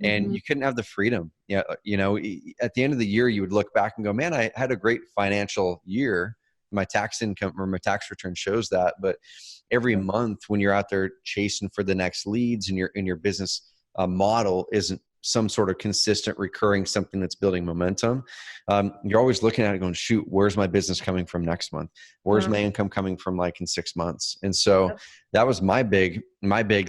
and you couldn't have the freedom. At the end of the year, you would look back and go, man, I had a great financial year. My tax income or my tax return shows that. But every month when you're out there chasing for the next leads, and your business model isn't some sort of consistent recurring something that's building momentum, you're always looking at it going, shoot, where's my business coming from next month? Where's my income coming from, like, in 6 months? And so that was my big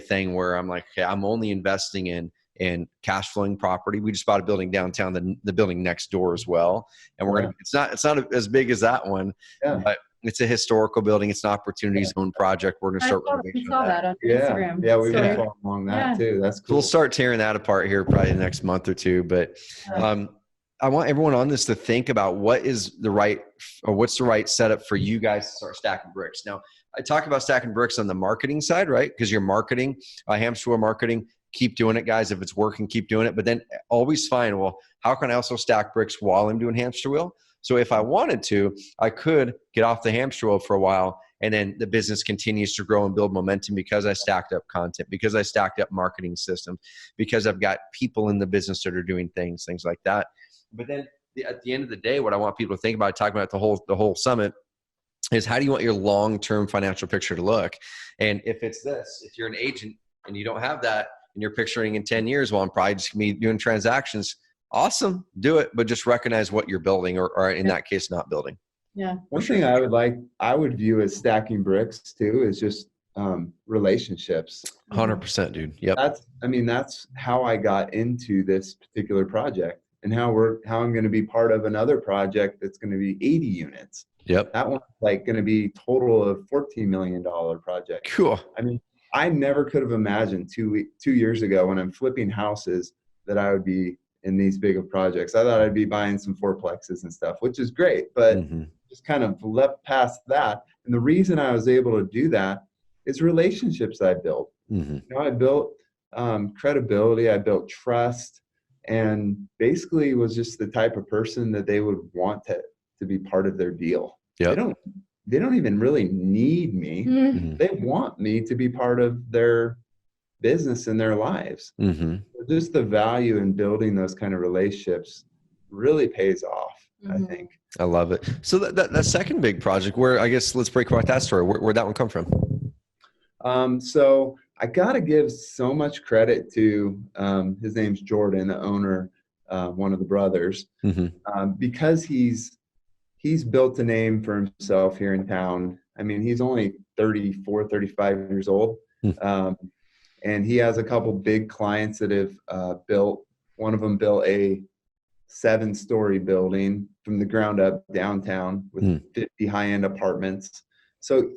thing, where I'm like, okay, I'm only investing in cash flowing property. We just bought a building downtown, the building next door as well. And we're it's not as big as that one, but it's a historical building. It's an opportunity zone project. We're going to start renovation. I saw that on Instagram. Yeah, we've been following along that too. That's cool. So we'll start tearing that apart here probably the next month or two. But I want everyone on this to think about what's the right setup for you guys to start stacking bricks. Now, I talk about stacking bricks on the marketing side, right? Because you're marketing, hamster wheel marketing. Keep doing it, guys. If it's working, keep doing it. But then always find, well, how can I also stack bricks while I'm doing hamster wheel? So if I wanted to, I could get off the hamster wheel for a while, and then the business continues to grow and build momentum because I stacked up content, because I stacked up marketing systems, because I've got people in the business that are doing things like that. But then at the end of the day, what I want people to think about, talking about the whole summit, is how do you want your long-term financial picture to look? And if it's this, if you're an agent and you don't have that, and you're picturing in 10 years, well, I'm probably just going to be doing transactions. Awesome. Do it. But just recognize what you're building, or in that case, not building. Yeah. One thing I would view as stacking bricks too is just relationships. 100%, dude. Yep. That's how I got into this particular project, and how I'm going to be part of another project that's going to be 80 units. Yep. That one's going to be total of $14 million project. Cool. I never could have imagined 2 years ago, when I'm flipping houses, that I would be in these big of projects. I thought I'd be buying some fourplexes and stuff, which is great, but just kind of leapt past that. And the reason I was able to do that is relationships I built. I built credibility, I built trust, and basically was just the type of person that they would want to be part of their deal. They don't even really need me. They want me to be part of their business and their lives. Just the value in building those kind of relationships really pays off, I think. I love it. So that second big project, where, I guess, let's break apart that story. Where'd that one come from? So I got to give so much credit to, his name's Jordan, the owner, one of the brothers, because he's built a name for himself here in town. I mean, he's only 34, 35 years old. And he has a couple big clients that have built, one of them built a 7-story building from the ground up downtown with 50 high-end apartments. So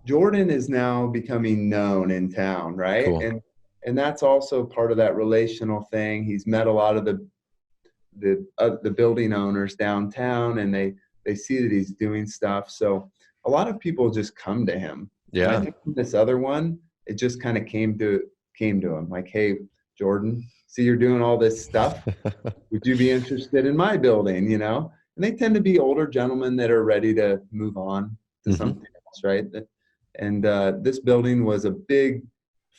Jordan is now becoming known in town, right? Cool. And that's also part of that relational thing. He's met a lot of the building owners downtown, and they see that he's doing stuff. So a lot of people just come to him. Yeah. And I think this other one, it just kind of came to him like, hey, Jordan, see you're doing all this stuff. Would you be interested in my building? And they tend to be older gentlemen that are ready to move on to something else, right? And this building was a big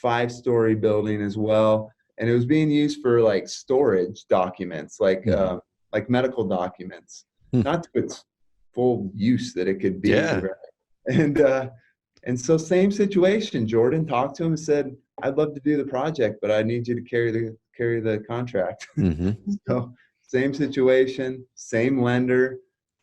5-story building as well, and it was being used for like storage documents, like medical documents, not to its full use that it could be. Yeah. Right? And so same situation. Jordan talked to him and said, "I'd love to do the project, but I need you to carry the contract." So same situation, same lender,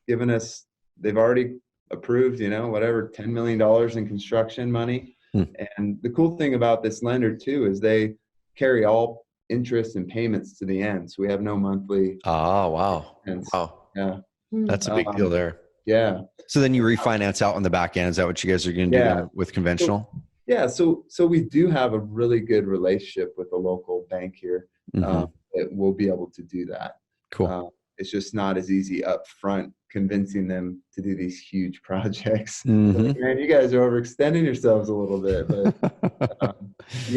giving us. They've already approved, whatever, $10 million in construction money. And the cool thing about this lender too is they carry all interest and payments to the end. So we have no monthly. Oh, wow. Payments. Wow. Yeah. That's a big deal there. Yeah. So then you refinance out on the back end. Is that what you guys are going to do with conventional? So we do have a really good relationship with a local bank here. That we'll be able to do that. Cool. It's just not as easy up front convincing them to do these huge projects. Like, man, you guys are overextending yourselves a little bit, but you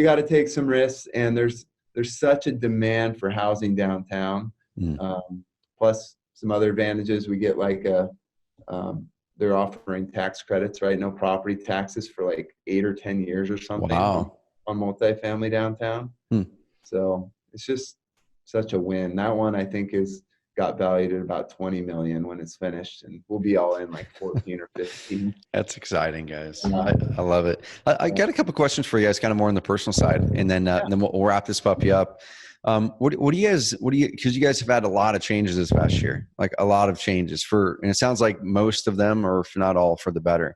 got to take some risks. And there's such a demand for housing downtown. Plus some other advantages. We get like they're offering tax credits, right? No property taxes for like 8 or 10 years or something. Wow. On multifamily downtown. So it's just such a win. That one I think got valued at about 20 million when it's finished, and we'll be all in like 14 or 15. That's exciting, guys. I love it. I got a couple questions for you guys, kind of more on the personal side, and then we'll wrap this puppy up. What do you guys, because you guys have had a lot of changes this past year, like a lot of changes and it sounds like most of them, or if not all, for the better.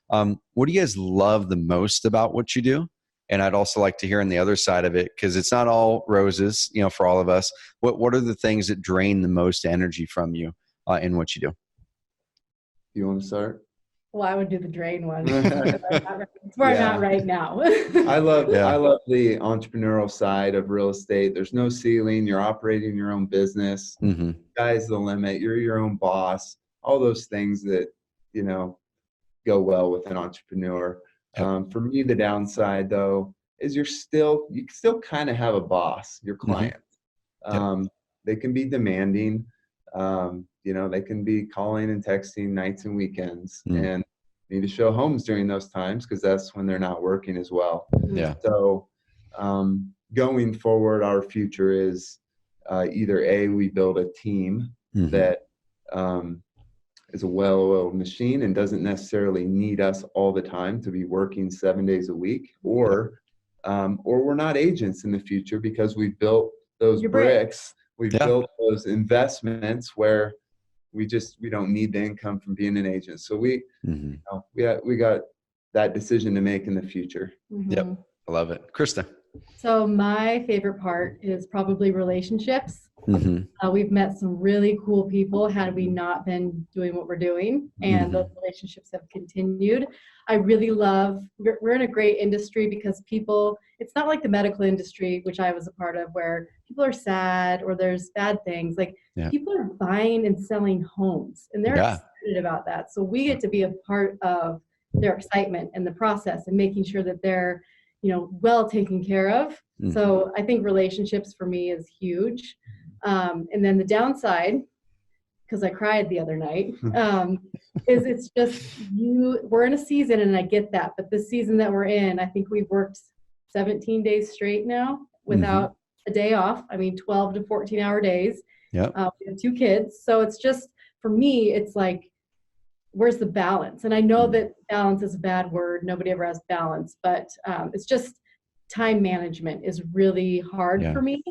What do you guys love the most about what you do? And I'd also like to hear on the other side of it, because it's not all roses, for all of us. What are the things that drain the most energy from you in what you do? You want to start? Well, I would do the drain one. It's where I'm at right now. I love the entrepreneurial side of real estate. There's no ceiling. You're operating your own business. Sky's the limit. You're your own boss. All those things that go well with an entrepreneur. For me, the downside though is you still kind of have a boss, your client. They can be demanding. They can be calling and texting nights and weekends, and need to show homes during those times because that's when they're not working as well. Yeah. So going forward, our future is either we build a team that is a well-oiled machine and doesn't necessarily need us all the time to be working 7 days a week, or we're not agents in the future because we've built those bricks. We've built those investments where we don't need the income from being an agent. So we got that decision to make in the future. Yep. I love it. Krista. So my favorite part is probably relationships. We've met some really cool people had we not been doing what we're doing, and those relationships have continued. I really love, we're in a great industry because it's not like the medical industry, which I was a part of, where people are sad or there's bad things. Like people are buying and selling homes, and they're excited about that. So we get to be a part of their excitement and the process and making sure that they're, well taken care of. So I think relationships for me is huge. And then the downside, because I cried the other night, is it's just we're in a season, and I get that, but this season that we're in, I think we've worked 17 days straight now without a day off. 12 to 14-hour days. We have 2 kids. So it's just, for me, it's like where's the balance? And I know that balance is a bad word. Nobody ever has balance, but it's just time management is really hard for me.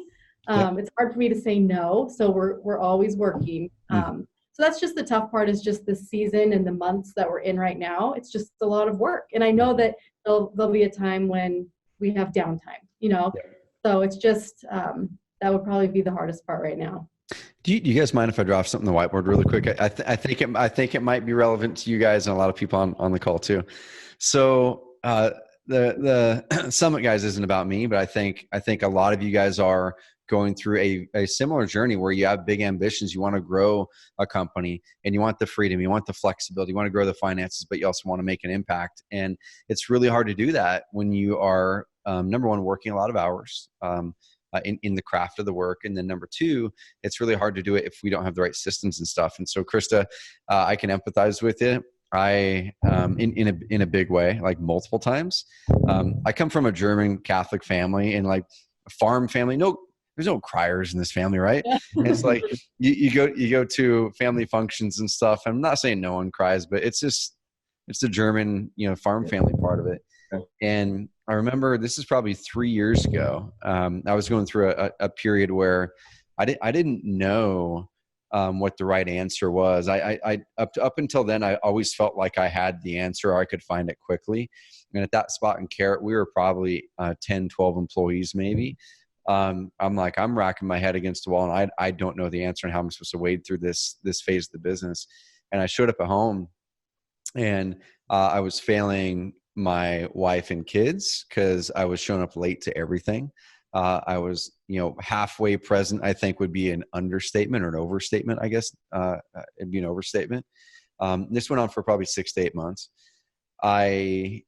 It's hard for me to say no. So we're always working. So that's just the tough part, is just the season and the months that we're in right now. It's just a lot of work. And I know that there'll be a time when we have downtime, you know? So it's just, that would probably be the hardest part right now. Do you guys mind if I draw something on the whiteboard really quick? I think it might be relevant to you guys and a lot of people on the call too. So the Summit guys isn't about me, but I think a lot of you guys are going through a similar journey where you have big ambitions. You want to grow a company and you want the freedom, you want the flexibility, you want to grow the finances, but you also want to make an impact. And it's really hard to do that when you are, number one, working a lot of hours in the craft of the work. And then number two, it's really hard to do it if we don't have the right systems and stuff. And so Krista, I can empathize with you. In a big way, like multiple times. I come from a German Catholic family and like a farm family. There's no criers in this family, right? It's like you go to family functions and stuff. I'm not saying no one cries, but it's the German, farm family part of it. And I remember this is probably 3 years ago. I was going through a period where I didn't know what the right answer was. I up until then, I always felt like I had the answer, or I could find it quickly. And at that spot in Carrot, we were probably 10, 12 employees maybe. I'm racking my head against the wall, and I don't know the answer and how I'm supposed to wade through this phase of the business. And I showed up at home, and I was failing my wife and kids because I was showing up late to everything. I was, halfway present, I think would be an understatement or an overstatement, I guess. It'd be an overstatement. This went on for probably 6 to 8 months. I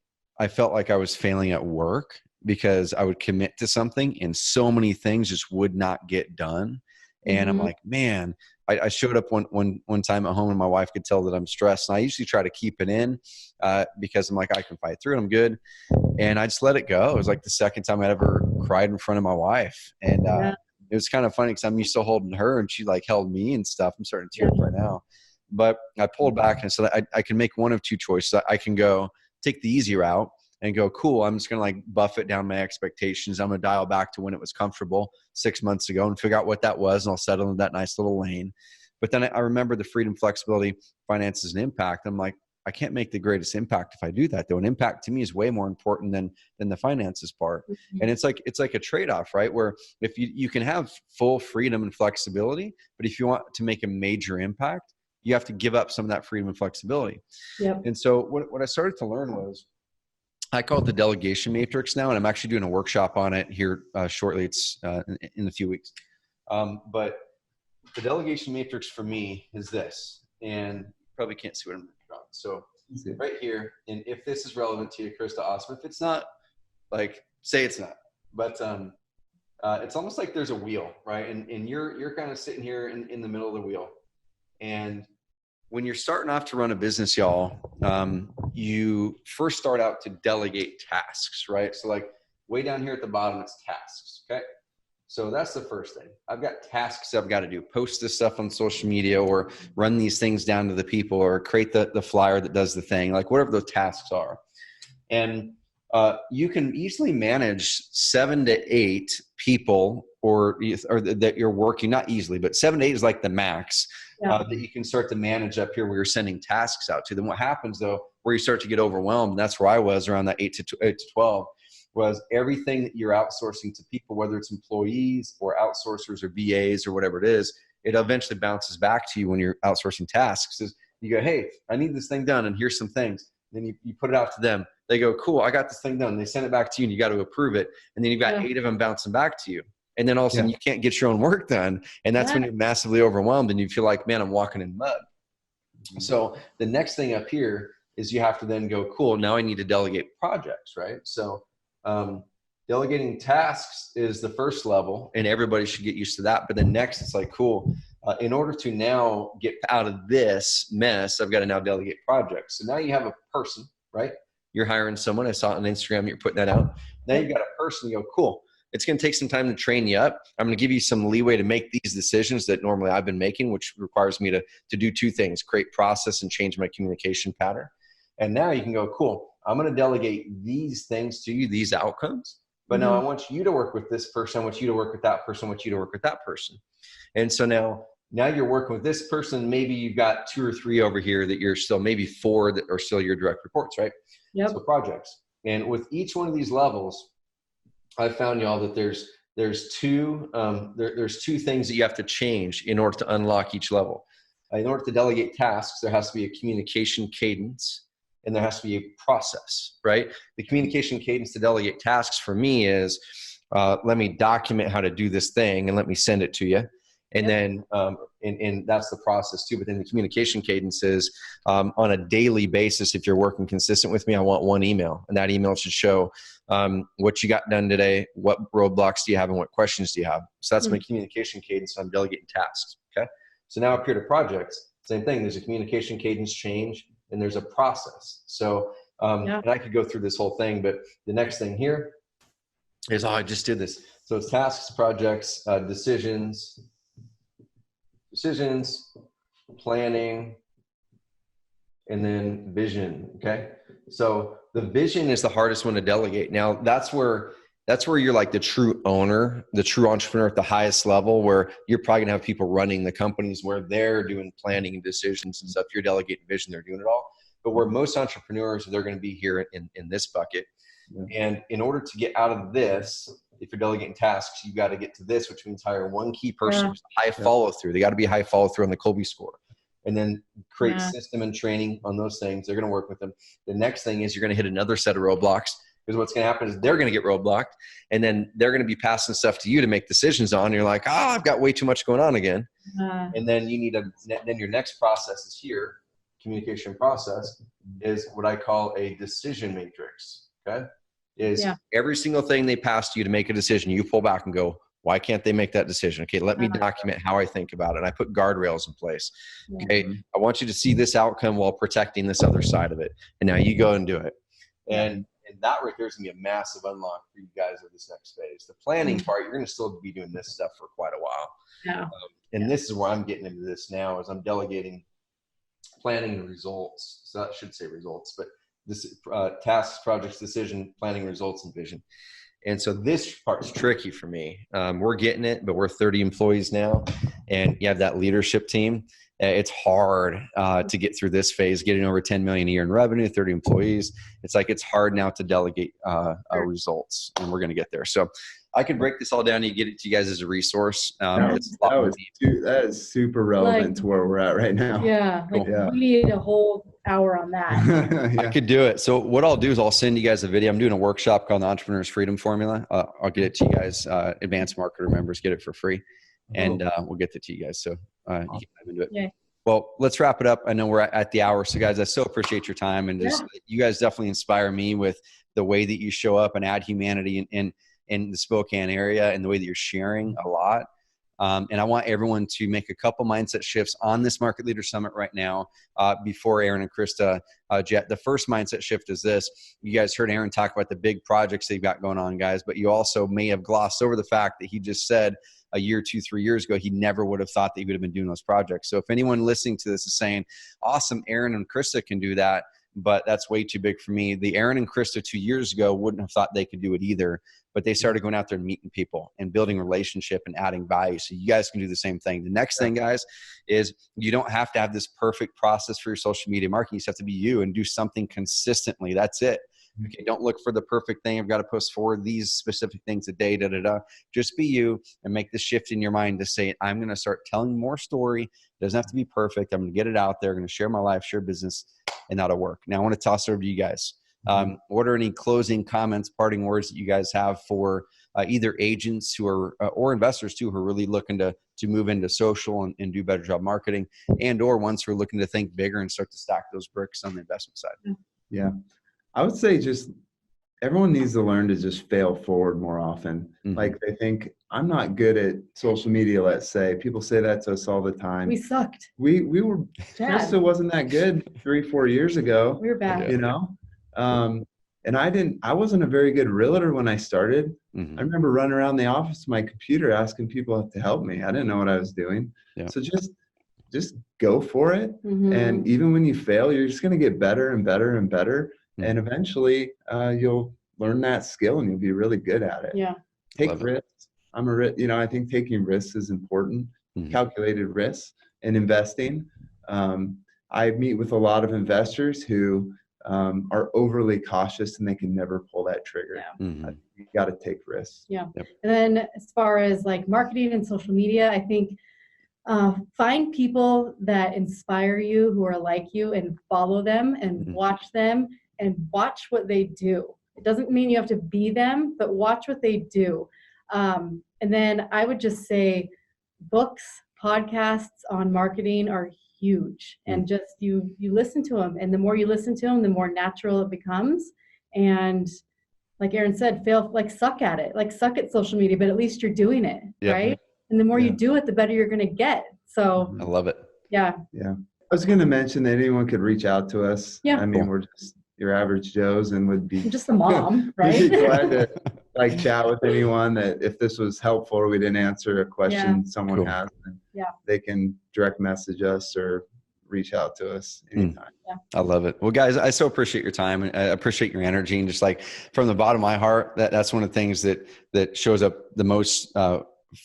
felt like I was failing at work because I would commit to something and so many things just would not get done. And I'm like, man, I showed up one time at home and my wife could tell that I'm stressed. And I usually try to keep it in because I'm like, I can fight through it. I'm good. And I just let it go. It was like the second time I'd ever cried in front of my wife. And it was kind of funny because I'm used to holding her and she like held me and stuff. I'm starting to tear up right now. But I pulled back and said, I can make one of two choices. I can go take the easy route and go, cool, I'm just going to like buffet down my expectations. I'm going to dial back to when it was comfortable 6 months ago and figure out what that was. And I'll settle in that nice little lane. But then I remember the freedom, flexibility, finances, and impact. I'm like, I can't make the greatest impact if I do that though. And impact to me is way more important than the finances part. And it's like a trade-off, right? Where if you can have full freedom and flexibility, but if you want to make a major impact, you have to give up some of that freedom and flexibility. Yep. And so what I started to learn was, I call it the delegation matrix now, and I'm actually doing a workshop on it here shortly. It's in a few weeks. But the delegation matrix for me is this, and you probably can't see what I'm drawing. So right here, and if this is relevant to you, Krista, awesome. If it's not, like, say it's not. But it's almost like there's a wheel, right? And you're kind of sitting here in the middle of the wheel. And when you're starting off to run a business, y'all, you first start out to delegate tasks, right? So like way down here at the bottom, it's tasks, okay? So that's the first thing. I've got tasks I've got to do. Post this stuff on social media or run these things down to the people or create the flyer that does the thing, like whatever those tasks are. And you can easily manage 7 to 8 people or that you're working, not easily, but 7 to 8 is like the max. That you can start to manage up here where you're sending tasks out to. Then what happens though, where you start to get overwhelmed, and that's where I was around that 8 to 12, was everything that you're outsourcing to people, whether it's employees or outsourcers or VAs or whatever it is, it eventually bounces back to you when you're outsourcing tasks. Is you go, hey, I need this thing done and here's some things. Then you put it out to them. They go, cool, I got this thing done. They send it back to you and you got to approve it. And then you've got 8 of them bouncing back to you. And then all of a sudden you can't get your own work done. And that's when you're massively overwhelmed and you feel like, man, I'm walking in mud. So the next thing up here is you have to then go, cool, now I need to delegate projects, right? So delegating tasks is the first level and everybody should get used to that. But then next it's like, cool, in order to now get out of this mess, I've got to now delegate projects. So now you have a person, right? You're hiring someone. I saw it on Instagram, you're putting that out. Now you've got a person, you go, cool. It's going to take some time to train you up. I'm going to give you some leeway to make these decisions that normally I've been making, which requires me to do two things: create process and change my communication pattern. And now you can go, cool, I'm going to delegate these things to you, these outcomes. But now I want you to work with this person. I want you to work with that person. I want you to work with that person. And so now you're working with this person. Maybe you've got 2 or 3 over here that you're still, maybe 4 that are still your direct reports, right? Yep. So projects. And with each one of these levels, I've found, y'all, that there's two things that you have to change in order to unlock each level. In order to delegate tasks, there has to be a communication cadence, and there has to be a process, right? The communication cadence to delegate tasks for me is, let me document how to do this thing and let me send it to you. And then, and that's the process too. But then the communication cadence is, on a daily basis, if you're working consistent with me, I want one email, and that email should show what you got done today, what roadblocks do you have, and what questions do you have. So that's my communication cadence. I'm delegating tasks. Okay. So now up here to projects, same thing. There's a communication cadence change, and there's a process. So, and I could go through this whole thing, but the next thing here is, I just did this. So it's tasks, projects, decisions, planning, and then vision. Okay. So the vision is the hardest one to delegate. Now that's where you're like the true owner, the true entrepreneur at the highest level, where you're probably gonna have people running the companies where they're doing planning and decisions and stuff. You're delegating vision, they're doing it all. But where most entrepreneurs, they're going to be here in this bucket. And in order to get out of this, if you're delegating tasks, you got to get to this, which means hire one key person who's high follow through. They got to be a high follow through on the Kolbe score, and then create system and training on those things. They're going to work with them. The next thing is you're going to hit another set of roadblocks, because what's going to happen is they're going to get roadblocked, and then they're going to be passing stuff to you to make decisions on. You're like, I've got way too much going on again. And then you need then your next process is here. Communication process is what I call a decision matrix. Okay. Is every single thing they pass to you to make a decision, you pull back and go, why can't they make that decision? Okay, let me document how I think about it. I put guardrails in place. Okay, I want you to see this outcome while protecting this other side of it. And now you go and do it. And that right there is going to be a massive unlock for you guys of this next phase. The planning part, you're going to still be doing this stuff for quite a while. And this is where I'm getting into this now, is I'm delegating planning and results. So I should say results, but this tasks, projects, decision, planning, results, and vision. And so this part's tricky for me. We're getting it, but we're 30 employees now, and you have that leadership team. It's hard to get through this phase, getting over 10 million a year in revenue, 30 employees. It's like, it's hard now to delegate results, and we're going to get there. So I could break this all down and get it to you guys as a resource. That is super relevant to where we're at right now. Yeah. We need a whole hour on that. I could do it. So what I'll do is I'll send you guys a video. I'm doing a workshop called the Entrepreneur's Freedom Formula. I'll get it to you guys. Advanced marketer members get it for free, and we'll get it to you guys. So you can dive into it. Yeah. Well, let's wrap it up. I know we're at the hour. So guys, I so appreciate your time, and just you guys definitely inspire me with the way that you show up and add humanity in the Spokane area, and the way that you're sharing a lot. And I want everyone to make a couple mindset shifts on this Market Leader Summit right now before Aaron and Krista jet. The first mindset shift is this. You guys heard Aaron talk about the big projects they've got going on, guys, but you also may have glossed over the fact that he just said a year, 2, 3 years ago, he never would have thought that he would have been doing those projects. So if anyone listening to this is saying, awesome, Aaron and Krista can do that, but that's way too big for me. The Aaron and Krista 2 years ago wouldn't have thought they could do it either, but they started going out there and meeting people and building relationship and adding value. So you guys can do the same thing. The next thing, guys, is you don't have to have this perfect process for your social media marketing. You just have to be you and do something consistently. That's it. Okay, don't look for the perfect thing. I've got to post forward these specific things a day, Just be you and make the shift in your mind to say, I'm going to start telling more story. It doesn't have to be perfect. I'm going to get it out there. I'm going to share my life, share business, and that'll work. Now I want to toss it over to you guys. What are any closing comments, parting words that you guys have for either agents who are, or investors too, who are really looking to move into social and do better job marketing, and or ones who are looking to think bigger and start to stack those bricks on the investment side? Yeah. I would say just everyone needs to learn to just fail forward more often. Like they think, I'm not good at social media, let's say. People say that to us all the time. We sucked. We were, Krista wasn't that good 3-4 years ago. We were bad. You know? And I wasn't a very good realtor when I started. Mm-hmm. I remember running around the office with my computer asking people to help me. I didn't know what I was doing. Yeah. So just go for it. Mm-hmm. And even when you fail, you're just going to get better and better and better. Mm-hmm. And eventually you'll learn that skill and you'll be really good at it. Yeah. Take risks. I think taking risks is important, calculated risks and investing. I meet with a lot of investors who are overly cautious and they can never pull that trigger. Yeah. Mm-hmm. You got to take risks. Yeah. Yep. And then as far as like marketing and social media, I think find people that inspire you, who are like you, and follow them and watch them and watch what they do. It doesn't mean you have to be them, but watch what they do. And then I would just say books, podcasts on marketing are huge, and just you listen to them, and the more you listen to them, the more natural it becomes. And like Aaron said, suck at it, like suck at social media, but at least you're doing it, right? And the more you do it, the better you're going to get. So I love it. Yeah. I was going to mention that anyone could reach out to us. Yeah. I mean, we're just your average Joes and would be I'm just a mom, right? We'd be glad to chat with anyone that if this was helpful or we didn't answer a question someone has, then they can direct message us or reach out to us anytime. I love it. Well, guys, I so appreciate your time and I appreciate your energy, and just like from the bottom of my heart, that's one of the things that shows up the most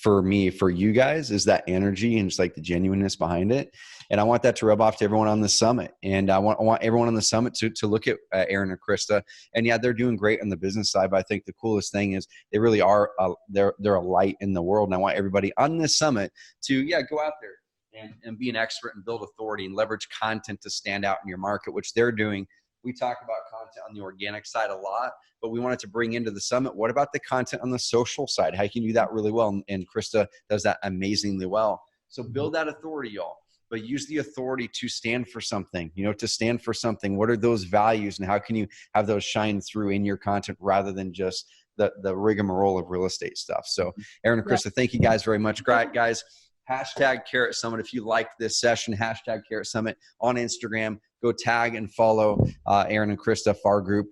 for me, for you guys, is that energy and just like the genuineness behind it. And I want that to rub off to everyone on the summit. And I want everyone on the summit to look at Aaron and Krista. And they're doing great on the business side. But I think the coolest thing is they really are, they're a light in the world. And I want everybody on this summit to, go out there and be an expert and build authority and leverage content to stand out in your market, which they're doing. We talk about content on the organic side a lot, but we wanted to bring into the summit, what about the content on the social side? How can you do that really well? And Krista does that amazingly well. So build that authority, y'all. But use the authority to stand for something, to stand for something. What are those values and how can you have those shine through in your content rather than just the rigmarole of real estate stuff? So Aaron and Krista, thank you guys very much. Great, guys. #Carrot Summit. If you liked this session, #Carrot Summit on Instagram. Go tag and follow Aaron and Krista Farr Group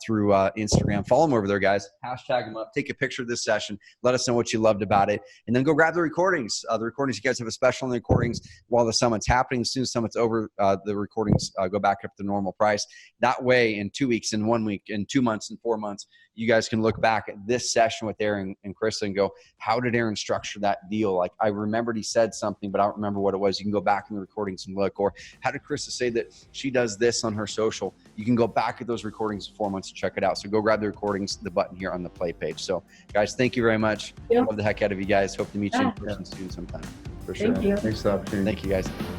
through Instagram. Follow them over there, guys. Hashtag them up. Take a picture of this session. Let us know what you loved about it. And then go grab the recordings. The recordings, you guys have a special on the recordings while the summit's happening. As soon as summit's over, the recordings go back up to the normal price. That way, in 2 weeks, in 1 week, in 2 months, in 4 months, you guys can look back at this session with Aaron and Krista and go, how did Aaron structure that deal? Like, I remembered he said something, but I don't remember what it was. You can go back in the recordings and look. Or how did Krista say that she does this on her social? You can go back at those recordings in 4 months and check it out. So go grab the recordings, the button here on the play page. So guys, thank you very much. Love the heck out of you guys. Hope to meet you in person soon sometime. For sure. Thank you. Thanks for the opportunity. Thank you guys.